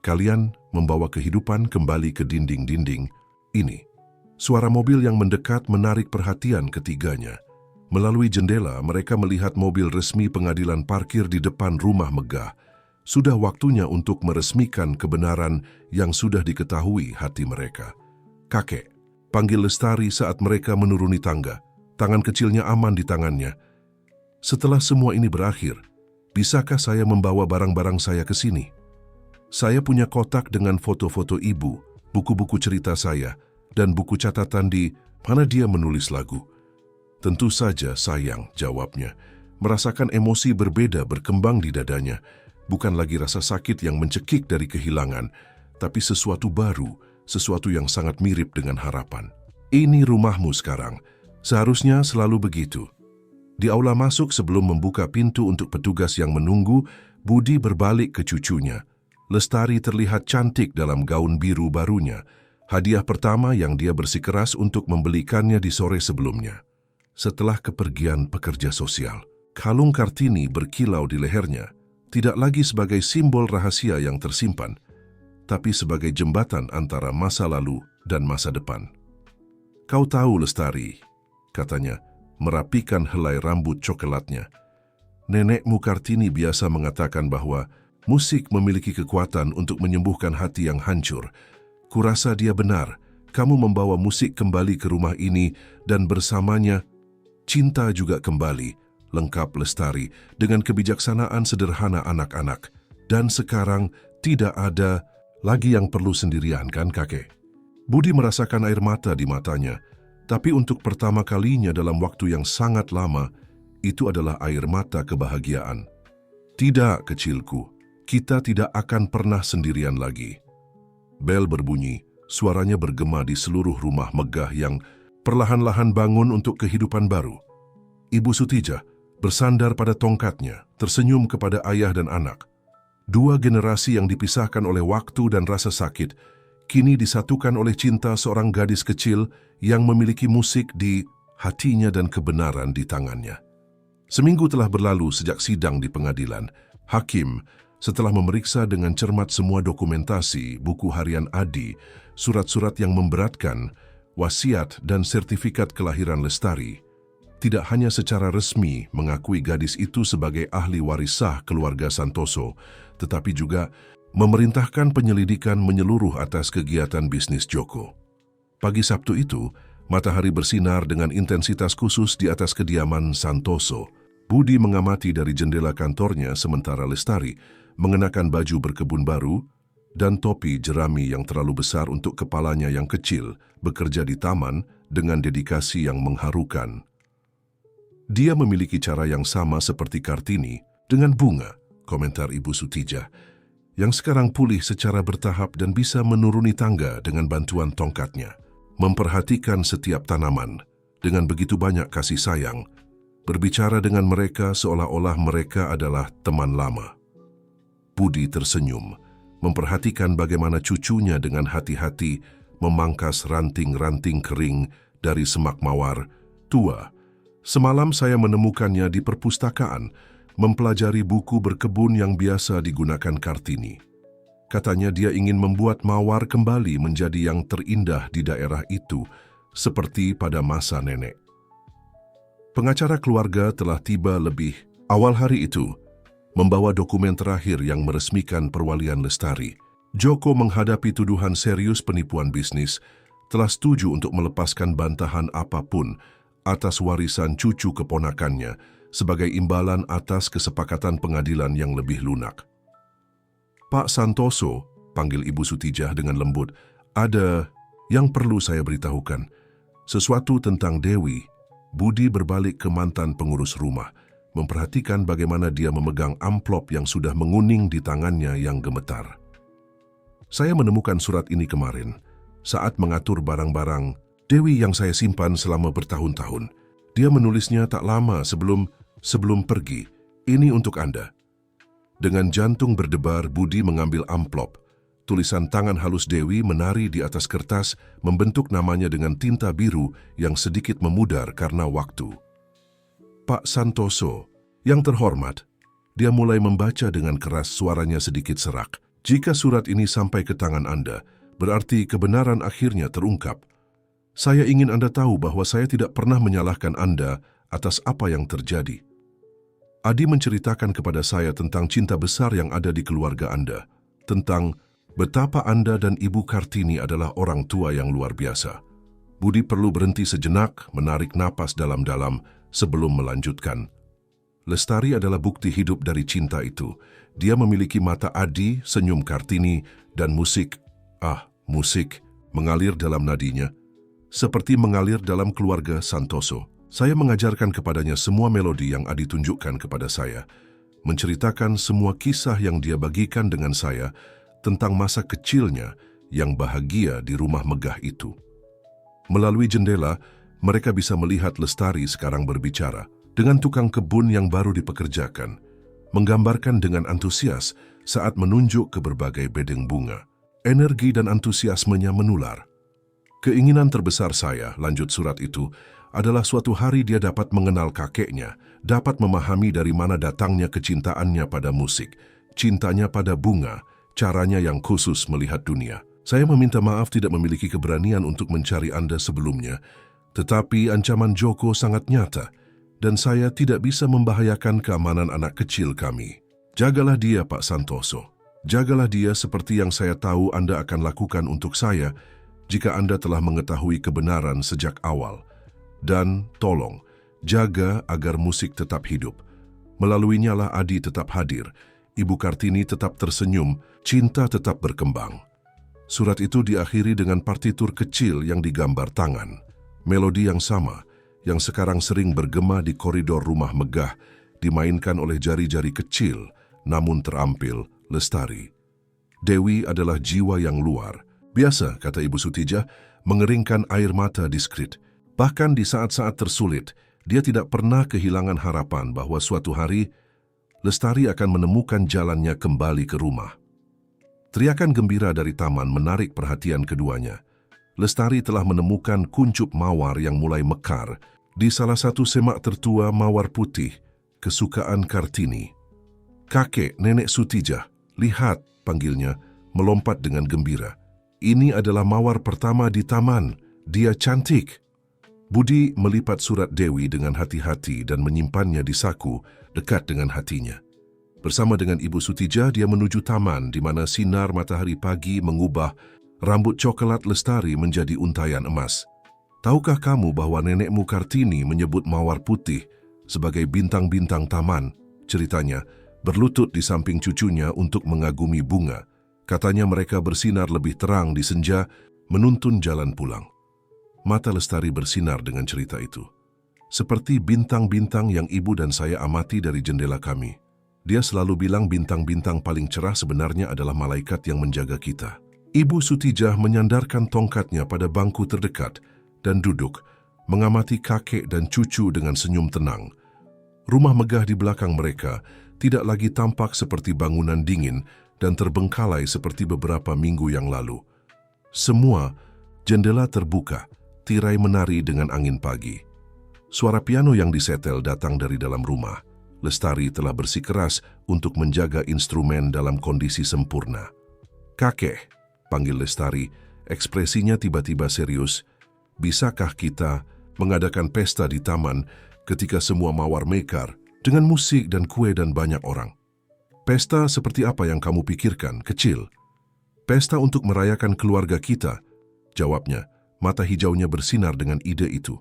Speaker 1: Kalian membawa kehidupan kembali ke dinding-dinding ini. Suara mobil yang mendekat menarik perhatian ketiganya. Melalui jendela, mereka melihat mobil resmi pengadilan parkir di depan rumah megah. Sudah waktunya untuk meresmikan kebenaran yang sudah diketahui hati mereka. Kakek, panggil Lestari saat mereka menuruni tangga. Tangan kecilnya aman di tangannya. Setelah semua ini berakhir, bisakah saya membawa barang-barang saya ke sini? Saya punya kotak dengan foto-foto ibu, buku-buku cerita saya, dan buku catatan di mana dia menulis lagu. Tentu saja sayang, jawabnya. Merasakan emosi berbeda berkembang di dadanya. Bukan lagi rasa sakit yang mencekik dari kehilangan, tapi sesuatu baru, sesuatu yang sangat mirip dengan harapan. Ini rumahmu sekarang. Seharusnya selalu begitu. Di aula masuk sebelum membuka pintu untuk petugas yang menunggu, Budi berbalik ke cucunya. Lestari terlihat cantik dalam gaun biru barunya, hadiah pertama yang dia bersikeras untuk membelikannya di sore sebelumnya. Setelah kepergian pekerja sosial, kalung Kartini berkilau di lehernya, tidak lagi sebagai simbol rahasia yang tersimpan, tapi sebagai jembatan antara masa lalu dan masa depan. Kau tahu, Lestari, katanya, merapikan helai rambut coklatnya. Nenekmu Kartini biasa mengatakan bahwa musik memiliki kekuatan untuk menyembuhkan hati yang hancur. Kurasa dia benar, kamu membawa musik kembali ke rumah ini dan bersamanya cinta juga kembali, lengkap Lestari dengan kebijaksanaan sederhana anak-anak. Dan sekarang tidak ada lagi yang perlu sendirian, kan kakek? Budi merasakan air mata di matanya, tapi untuk pertama kalinya dalam waktu yang sangat lama, itu adalah air mata kebahagiaan. Tidak, kecilku. Kita tidak akan pernah sendirian lagi. Bel berbunyi, suaranya bergema di seluruh rumah megah yang perlahan-lahan bangun untuk kehidupan baru. Ibu Sutijah bersandar pada tongkatnya, tersenyum kepada ayah dan anak. Dua generasi yang dipisahkan oleh waktu dan rasa sakit, kini disatukan oleh cinta seorang gadis kecil yang memiliki musik di hatinya dan kebenaran di tangannya. Seminggu telah berlalu sejak sidang di pengadilan. Hakim, setelah memeriksa dengan cermat semua dokumentasi, buku harian Adi, surat-surat yang memberatkan, wasiat dan sertifikat kelahiran Lestari, tidak hanya secara resmi mengakui gadis itu sebagai ahli waris sah keluarga Santoso, tetapi juga memerintahkan penyelidikan menyeluruh atas kegiatan bisnis Joko. Pagi Sabtu itu, matahari bersinar dengan intensitas khusus di atas kediaman Santoso. Budi mengamati dari jendela kantornya sementara Lestari mengenakan baju berkebun baru dan topi jerami yang terlalu besar untuk kepalanya yang kecil, bekerja di taman dengan dedikasi yang mengharukan. Dia memiliki cara yang sama seperti Kartini dengan bunga, komentar Ibu Sutijah, yang sekarang pulih secara bertahap dan bisa menuruni tangga dengan bantuan tongkatnya. Memperhatikan setiap tanaman dengan begitu banyak kasih sayang, berbicara dengan mereka seolah-olah mereka adalah teman lama. Budi tersenyum, memperhatikan bagaimana cucunya dengan hati-hati memangkas ranting-ranting kering dari semak mawar tua. Semalam saya menemukannya di perpustakaan, mempelajari buku berkebun yang biasa digunakan Kartini. Katanya dia ingin membuat mawar kembali menjadi yang terindah di daerah itu, seperti pada masa nenek. Pengacara keluarga telah tiba lebih awal hari itu, membawa dokumen terakhir yang meresmikan perwalian Lestari. Joko menghadapi tuduhan serius penipuan bisnis, telah setuju untuk melepaskan bantahan apapun atas warisan cucu keponakannya sebagai imbalan atas kesepakatan pengadilan yang lebih lunak. Pak Santoso, panggil Ibu Sutijah dengan lembut, ada yang perlu saya beritahukan. Sesuatu tentang Dewi. Budi berbalik ke mantan pengurus rumah, memperhatikan bagaimana dia memegang amplop yang sudah menguning di tangannya yang gemetar. Saya menemukan surat ini kemarin, saat mengatur barang-barang Dewi yang saya simpan selama bertahun-tahun. Dia menulisnya tak lama sebelum pergi. Ini untuk Anda. Dengan jantung berdebar, Budi mengambil amplop. Tulisan tangan halus Dewi menari di atas kertas, membentuk namanya dengan tinta biru yang sedikit memudar karena waktu. Pak Santoso, yang terhormat, dia mulai membaca dengan keras, suaranya sedikit serak. Jika surat ini sampai ke tangan Anda, berarti kebenaran akhirnya terungkap. Saya ingin Anda tahu bahwa saya tidak pernah menyalahkan Anda atas apa yang terjadi. Adi menceritakan kepada saya tentang cinta besar yang ada di keluarga Anda, tentang betapa Anda dan Ibu Kartini adalah orang tua yang luar biasa. Budi perlu berhenti sejenak, menarik napas dalam-dalam sebelum melanjutkan. Lestari adalah bukti hidup dari cinta itu. Dia memiliki mata Adi, senyum Kartini, dan musik. Musik mengalir dalam nadinya, seperti mengalir dalam keluarga Santoso. Saya mengajarkan kepadanya semua melodi yang Adi tunjukkan kepada saya, menceritakan semua kisah yang dia bagikan dengan saya tentang masa kecilnya yang bahagia di rumah megah itu. Melalui jendela, mereka bisa melihat Lestari sekarang berbicara dengan tukang kebun yang baru dipekerjakan, menggambarkan dengan antusias saat menunjuk ke berbagai bedeng bunga. Energi dan antusiasmenya menular. Keinginan terbesar saya, lanjut surat itu, adalah suatu hari dia dapat mengenal kakeknya, dapat memahami dari mana datangnya kecintaannya pada musik, cintanya pada bunga, caranya yang khusus melihat dunia. Saya meminta maaf tidak memiliki keberanian untuk mencari Anda sebelumnya, tetapi ancaman Joko sangat nyata, dan saya tidak bisa membahayakan keamanan anak kecil kami. Jagalah dia, Pak Santoso. Jagalah dia seperti yang saya tahu Anda akan lakukan untuk saya jika Anda telah mengetahui kebenaran sejak awal. Dan tolong, jaga agar musik tetap hidup. Melaluinya lah Adi tetap hadir, Ibu Kartini tetap tersenyum, cinta tetap berkembang. Surat itu diakhiri dengan partitur kecil yang digambar tangan. Melodi yang sama, yang sekarang sering bergema di koridor rumah megah, dimainkan oleh jari-jari kecil, namun terampil, Lestari. Dewi adalah jiwa yang luar. Biasa, kata Ibu Sutijah, mengeringkan air mata diskret. Bahkan di saat-saat tersulit, dia tidak pernah kehilangan harapan bahwa suatu hari Lestari akan menemukan jalannya kembali ke rumah. Teriakan gembira dari taman menarik perhatian keduanya. Lestari telah menemukan kuncup mawar yang mulai mekar di salah satu semak tertua mawar putih, kesukaan Kartini. Kakek nenek Sutijah, lihat, panggilnya, melompat dengan gembira. Ini adalah mawar pertama di taman. Dia cantik. Budi melipat surat Dewi dengan hati-hati dan menyimpannya di saku dekat dengan hatinya. Bersama dengan Ibu Sutijah, dia menuju taman di mana sinar matahari pagi mengubah rambut coklat Lestari menjadi untayan emas. Tahukah kamu bahwa nenekmu Kartini menyebut mawar putih sebagai bintang-bintang taman? Ceritanya, berlutut di samping cucunya untuk mengagumi bunga. Katanya mereka bersinar lebih terang di senja, menuntun jalan pulang. Mata Lestari bersinar dengan cerita itu. Seperti bintang-bintang yang ibu dan saya amati dari jendela kami. Dia selalu bilang bintang-bintang paling cerah sebenarnya adalah malaikat yang menjaga kita. Ibu Sutijah menyandarkan tongkatnya pada bangku terdekat dan duduk, mengamati kakek dan cucu dengan senyum tenang. Rumah megah di belakang mereka tidak lagi tampak seperti bangunan dingin dan terbengkalai seperti beberapa minggu yang lalu. Semua jendela terbuka, tirai menari dengan angin pagi. Suara piano yang disetel datang dari dalam rumah. Lestari telah bersikeras untuk menjaga instrumen dalam kondisi sempurna. Kakek, panggil Lestari, ekspresinya tiba-tiba serius. Bisakah kita mengadakan pesta di taman ketika semua mawar mekar dengan musik dan kue dan banyak orang? Pesta seperti apa yang kamu pikirkan, kecil? Pesta untuk merayakan keluarga kita, jawabnya. Mata hijaunya bersinar dengan ide itu.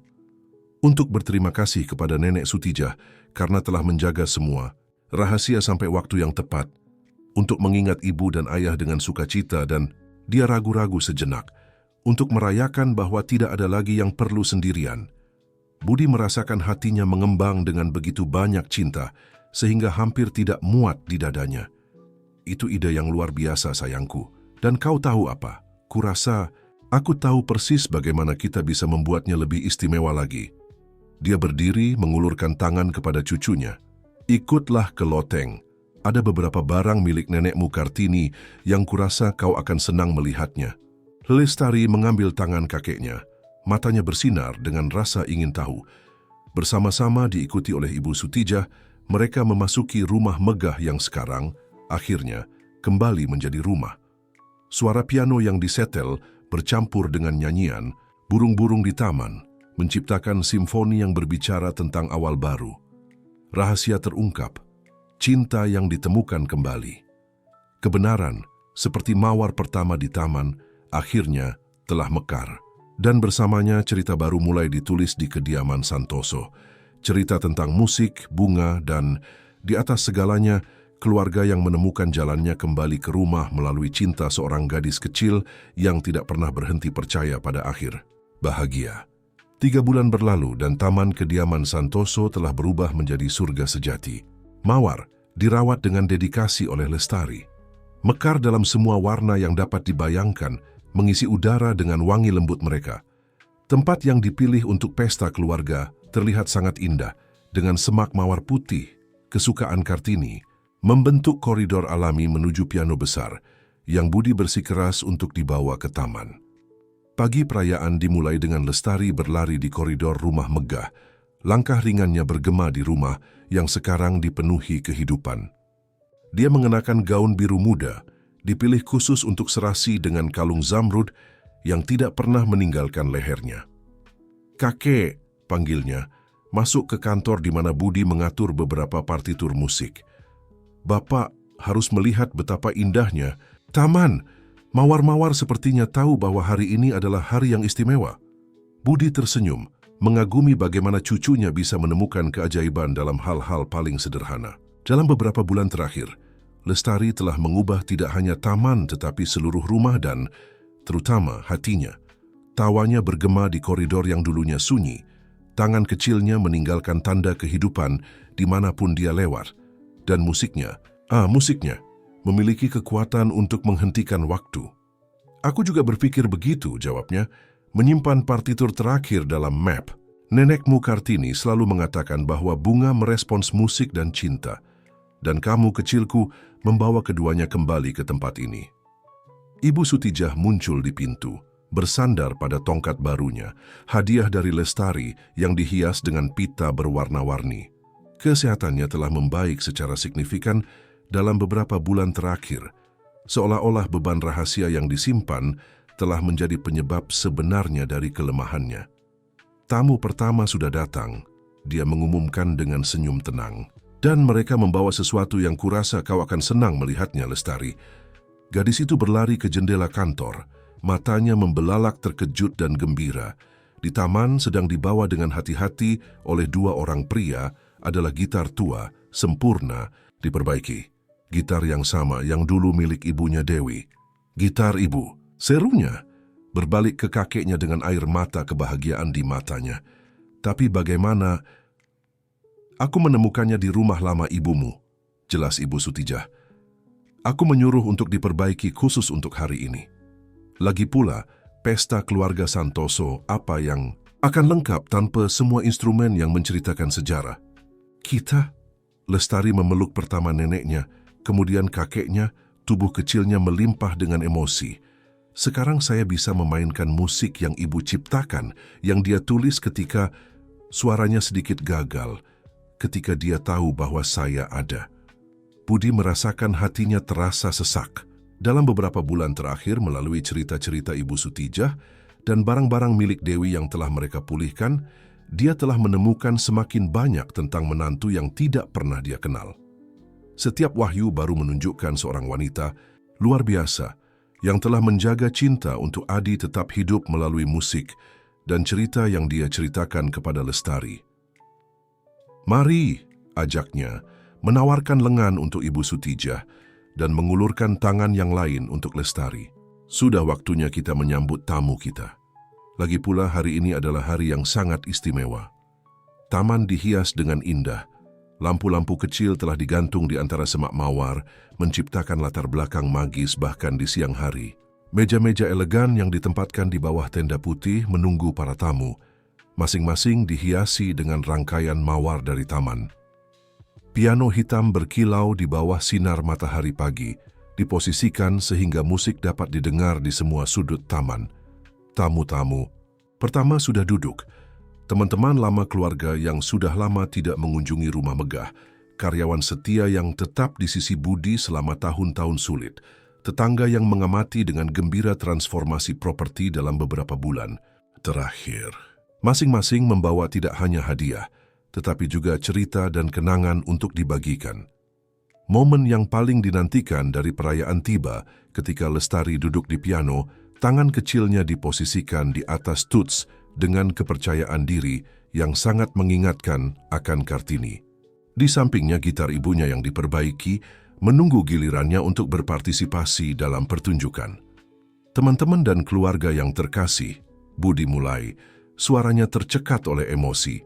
Speaker 1: Untuk berterima kasih kepada nenek Sutijah karena telah menjaga semua, rahasia sampai waktu yang tepat. Untuk mengingat ibu dan ayah dengan sukacita dan dia ragu-ragu sejenak. Untuk merayakan bahwa tidak ada lagi yang perlu sendirian. Budi merasakan hatinya mengembang dengan begitu banyak cinta, sehingga hampir tidak muat di dadanya. Itu ide yang luar biasa, sayangku. Dan kau tahu apa? Kurasa aku tahu persis bagaimana kita bisa membuatnya lebih istimewa lagi. Dia berdiri mengulurkan tangan kepada cucunya. Ikutlah ke loteng. Ada beberapa barang milik nenekmu Kartini yang kurasa kau akan senang melihatnya. Lestari mengambil tangan kakeknya. Matanya bersinar dengan rasa ingin tahu. Bersama-sama diikuti oleh Ibu Sutijah, mereka memasuki rumah megah yang sekarang, akhirnya, kembali menjadi rumah. Suara piano yang disetel bercampur dengan nyanyian, burung-burung di taman, menciptakan simfoni yang berbicara tentang awal baru. Rahasia terungkap, cinta yang ditemukan kembali. Kebenaran, seperti mawar pertama di taman, akhirnya telah mekar. Dan bersamanya cerita baru mulai ditulis di kediaman Santoso. Cerita tentang musik, bunga, dan di atas segalanya, keluarga yang menemukan jalannya kembali ke rumah melalui cinta seorang gadis kecil yang tidak pernah berhenti percaya pada akhir. Bahagia. 3 bulan berlalu dan taman kediaman Santoso telah berubah menjadi surga sejati. Mawar dirawat dengan dedikasi oleh Lestari. Mekar dalam semua warna yang dapat dibayangkan, mengisi udara dengan wangi lembut mereka. Tempat yang dipilih untuk pesta keluarga terlihat sangat indah, dengan semak mawar putih, kesukaan Kartini, membentuk koridor alami menuju piano besar, yang Budi bersikeras untuk dibawa ke taman. Pagi perayaan dimulai dengan Lestari berlari di koridor rumah megah, langkah ringannya bergema di rumah yang sekarang dipenuhi kehidupan. Dia mengenakan gaun biru muda, dipilih khusus untuk serasi dengan kalung zamrud yang tidak pernah meninggalkan lehernya. "Kakek," panggilnya, masuk ke kantor di mana Budi mengatur beberapa partitur musik. "Bapak harus melihat betapa indahnya. Taman, mawar-mawar sepertinya tahu bahwa hari ini adalah hari yang istimewa." Budi tersenyum, mengagumi bagaimana cucunya bisa menemukan keajaiban dalam hal-hal paling sederhana. Dalam beberapa bulan terakhir, Lestari telah mengubah tidak hanya taman tetapi seluruh rumah dan, terutama, hatinya. Tawanya bergema di koridor yang dulunya sunyi. Tangan kecilnya meninggalkan tanda kehidupan dimanapun dia lewat. Dan musiknya, memiliki kekuatan untuk menghentikan waktu. "Aku juga berpikir begitu," jawabnya, menyimpan partitur terakhir dalam map. "Nenekmu Kartini selalu mengatakan bahwa bunga merespons musik dan cinta. Dan kamu, kecilku, membawa keduanya kembali ke tempat ini." Ibu Sutijah muncul di pintu, bersandar pada tongkat barunya, hadiah dari Lestari yang dihias dengan pita berwarna-warni. Kesehatannya telah membaik secara signifikan dalam beberapa bulan terakhir, seolah-olah beban rahasia yang disimpan telah menjadi penyebab sebenarnya dari kelemahannya. "Tamu pertama sudah datang," dia mengumumkan dengan senyum tenang. "Dan mereka membawa sesuatu yang kurasa kau akan senang melihatnya, Lestari." Gadis itu berlari ke jendela kantor, matanya membelalak terkejut dan gembira. Di taman sedang dibawa dengan hati-hati oleh 2 orang pria adalah gitar tua, sempurna, diperbaiki. Gitar yang sama yang dulu milik ibunya Dewi. "Gitar ibu," serunya, berbalik ke kakeknya dengan air mata kebahagiaan di matanya. "Tapi bagaimana? Aku menemukannya di rumah lama ibumu," jelas Ibu Sutijah. "Aku menyuruh untuk diperbaiki khusus untuk hari ini. Lagi pula, pesta keluarga Santoso apa yang akan lengkap tanpa semua instrumen yang menceritakan sejarah." "Kita?" Lestari memeluk pertama neneknya, kemudian kakeknya, tubuh kecilnya melimpah dengan emosi. "Sekarang saya bisa memainkan musik yang ibu ciptakan, yang dia tulis ketika..." Suaranya sedikit gagal ketika dia tahu bahwa saya ada. Budi merasakan hatinya terasa sesak. Dalam beberapa bulan terakhir melalui cerita-cerita Ibu Sutijah dan barang-barang milik Dewi yang telah mereka pulihkan, dia telah menemukan semakin banyak tentang menantu yang tidak pernah dia kenal. Setiap wahyu baru menunjukkan seorang wanita luar biasa yang telah menjaga cinta untuk Adi tetap hidup melalui musik dan cerita yang dia ceritakan kepada Lestari. "Mari," ajaknya, menawarkan lengan untuk Ibu Sutijah dan mengulurkan tangan yang lain untuk Lestari. "Sudah waktunya kita menyambut tamu kita. Lagi pula hari ini adalah hari yang sangat istimewa." Taman dihias dengan indah. Lampu-lampu kecil telah digantung di antara semak mawar, menciptakan latar belakang magis bahkan di siang hari. Meja-meja elegan yang ditempatkan di bawah tenda putih menunggu para tamu. masing-masing dihiasi dengan rangkaian mawar dari taman. Piano hitam berkilau di bawah sinar matahari pagi, diposisikan sehingga musik dapat didengar di semua sudut taman. Tamu-tamu pertama sudah duduk. Teman-teman lama keluarga yang sudah lama tidak mengunjungi rumah megah, karyawan setia yang tetap di sisi Budi selama tahun-tahun sulit, tetangga yang mengamati dengan gembira transformasi properti dalam beberapa bulan terakhir. Masing-masing membawa tidak hanya hadiah, tetapi juga cerita dan kenangan untuk dibagikan. Momen yang paling dinantikan dari perayaan tiba ketika Lestari duduk di piano, tangan kecilnya diposisikan di atas tuts dengan kepercayaan diri yang sangat mengingatkan akan Kartini. Di sampingnya gitar ibunya yang diperbaiki, menunggu gilirannya untuk berpartisipasi dalam pertunjukan. Teman-teman dan keluarga yang terkasih, Budi mulai, suaranya tercekat oleh emosi.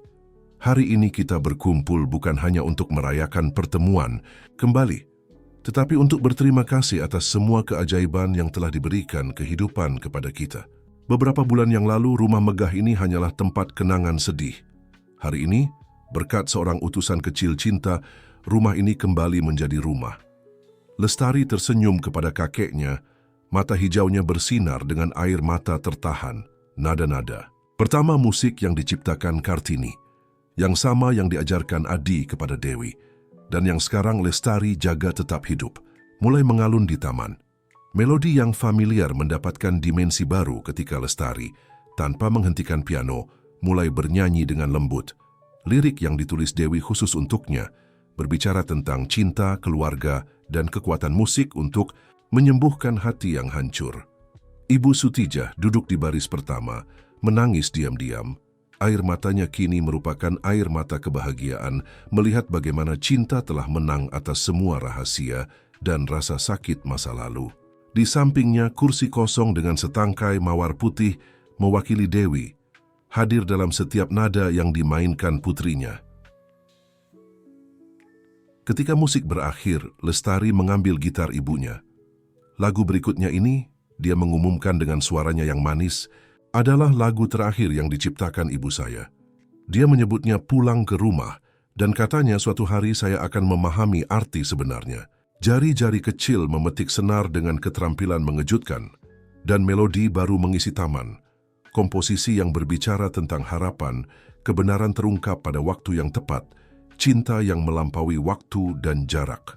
Speaker 1: Hari ini kita berkumpul bukan hanya untuk merayakan pertemuan kembali, tetapi untuk berterima kasih atas semua keajaiban yang telah diberikan kehidupan kepada kita. Beberapa bulan yang lalu, rumah megah ini hanyalah tempat kenangan sedih. Hari ini, berkat seorang utusan kecil cinta, rumah ini kembali menjadi rumah. Lestari tersenyum kepada kakeknya, mata hijaunya bersinar dengan air mata tertahan, nada-nada. Pertama musik yang diciptakan Kartini, yang sama yang diajarkan Adi kepada Dewi, dan yang sekarang Lestari jaga tetap hidup, mulai mengalun di taman. Melodi yang familiar mendapatkan dimensi baru ketika Lestari, tanpa menghentikan piano, mulai bernyanyi dengan lembut. Lirik yang ditulis Dewi khusus untuknya, berbicara tentang cinta, keluarga, dan kekuatan musik untuk menyembuhkan hati yang hancur. Ibu Sutijah duduk di baris pertama, menangis diam-diam. Air matanya kini merupakan air mata kebahagiaan melihat bagaimana cinta telah menang atas semua rahasia dan rasa sakit masa lalu. Di sampingnya kursi kosong dengan setangkai mawar putih mewakili Dewi, hadir dalam setiap nada yang dimainkan putrinya. Ketika musik berakhir, Lestari mengambil gitar ibunya. Lagu berikutnya ini, dia mengumumkan dengan suaranya yang manis, adalah lagu terakhir yang diciptakan ibu saya. Dia menyebutnya Pulang ke Rumah, dan katanya suatu hari saya akan memahami arti sebenarnya. Jari-jari kecil memetik senar dengan keterampilan mengejutkan, dan melodi baru mengisi taman. Komposisi yang berbicara tentang harapan, kebenaran terungkap pada waktu yang tepat, cinta yang melampaui waktu dan jarak.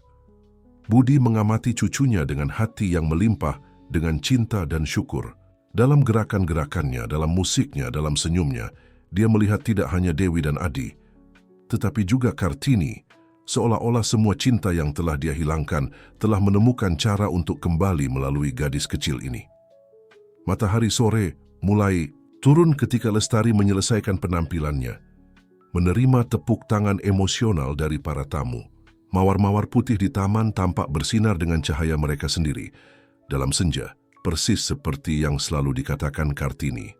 Speaker 1: Budi mengamati cucunya dengan hati yang melimpah dengan cinta dan syukur. Dalam gerakan-gerakannya, dalam musiknya, dalam senyumnya, dia melihat tidak hanya Dewi dan Adi, tetapi juga Kartini, seolah-olah semua cinta yang telah dia hilangkan telah menemukan cara untuk kembali melalui gadis kecil ini. Matahari sore mulai turun ketika Lestari menyelesaikan penampilannya, menerima tepuk tangan emosional dari para tamu. Mawar-mawar putih di taman tampak bersinar dengan cahaya mereka sendiri. Dalam senja, persis seperti yang selalu dikatakan Kartini.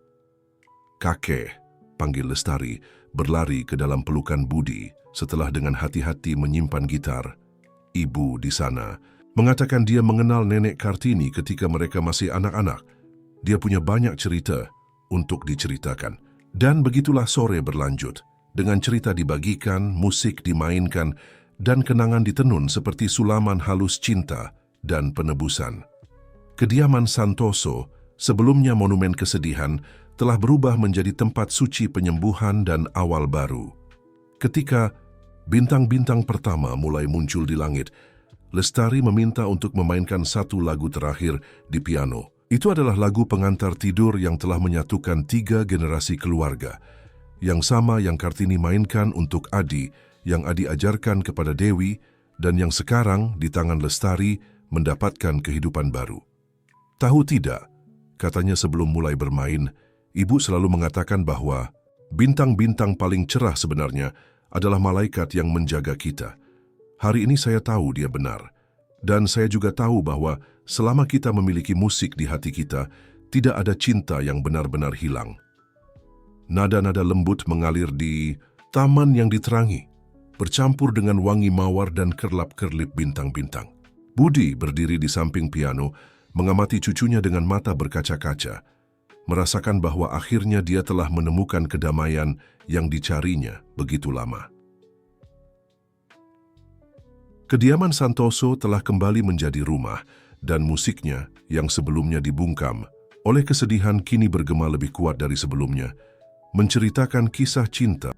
Speaker 1: "Kakek," panggil Lestari, berlari ke dalam pelukan Budi setelah dengan hati-hati menyimpan gitar. Ibu di sana mengatakan dia mengenal nenek Kartini ketika mereka masih anak-anak. Dia punya banyak cerita untuk diceritakan. Dan begitulah sore berlanjut. Dengan cerita dibagikan, musik dimainkan, dan kenangan ditenun seperti sulaman halus cinta dan penebusan. Kediaman Santoso, sebelumnya monumen kesedihan, telah berubah menjadi tempat suci penyembuhan dan awal baru. Ketika bintang-bintang pertama mulai muncul di langit, Lestari meminta untuk memainkan satu lagu terakhir di piano. Itu adalah lagu pengantar tidur yang telah menyatukan 3 generasi keluarga. Yang sama yang Kartini mainkan untuk Adi, yang Adi ajarkan kepada Dewi, dan yang sekarang di tangan Lestari mendapatkan kehidupan baru. Tahu tidak, katanya sebelum mulai bermain, ibu selalu mengatakan bahwa bintang-bintang paling cerah sebenarnya adalah malaikat yang menjaga kita. Hari ini saya tahu dia benar. Dan saya juga tahu bahwa selama kita memiliki musik di hati kita, tidak ada cinta yang benar-benar hilang. Nada-nada lembut mengalir di taman yang diterangi, bercampur dengan wangi mawar dan kerlap-kerlip bintang-bintang. Budi berdiri di samping piano, mengamati cucunya dengan mata berkaca-kaca. merasakan bahwa akhirnya dia telah menemukan kedamaian yang dicarinya begitu lama. Kediaman Santoso telah kembali menjadi rumah, dan musiknya yang sebelumnya dibungkam oleh kesedihan kini bergema lebih kuat dari sebelumnya, menceritakan kisah cinta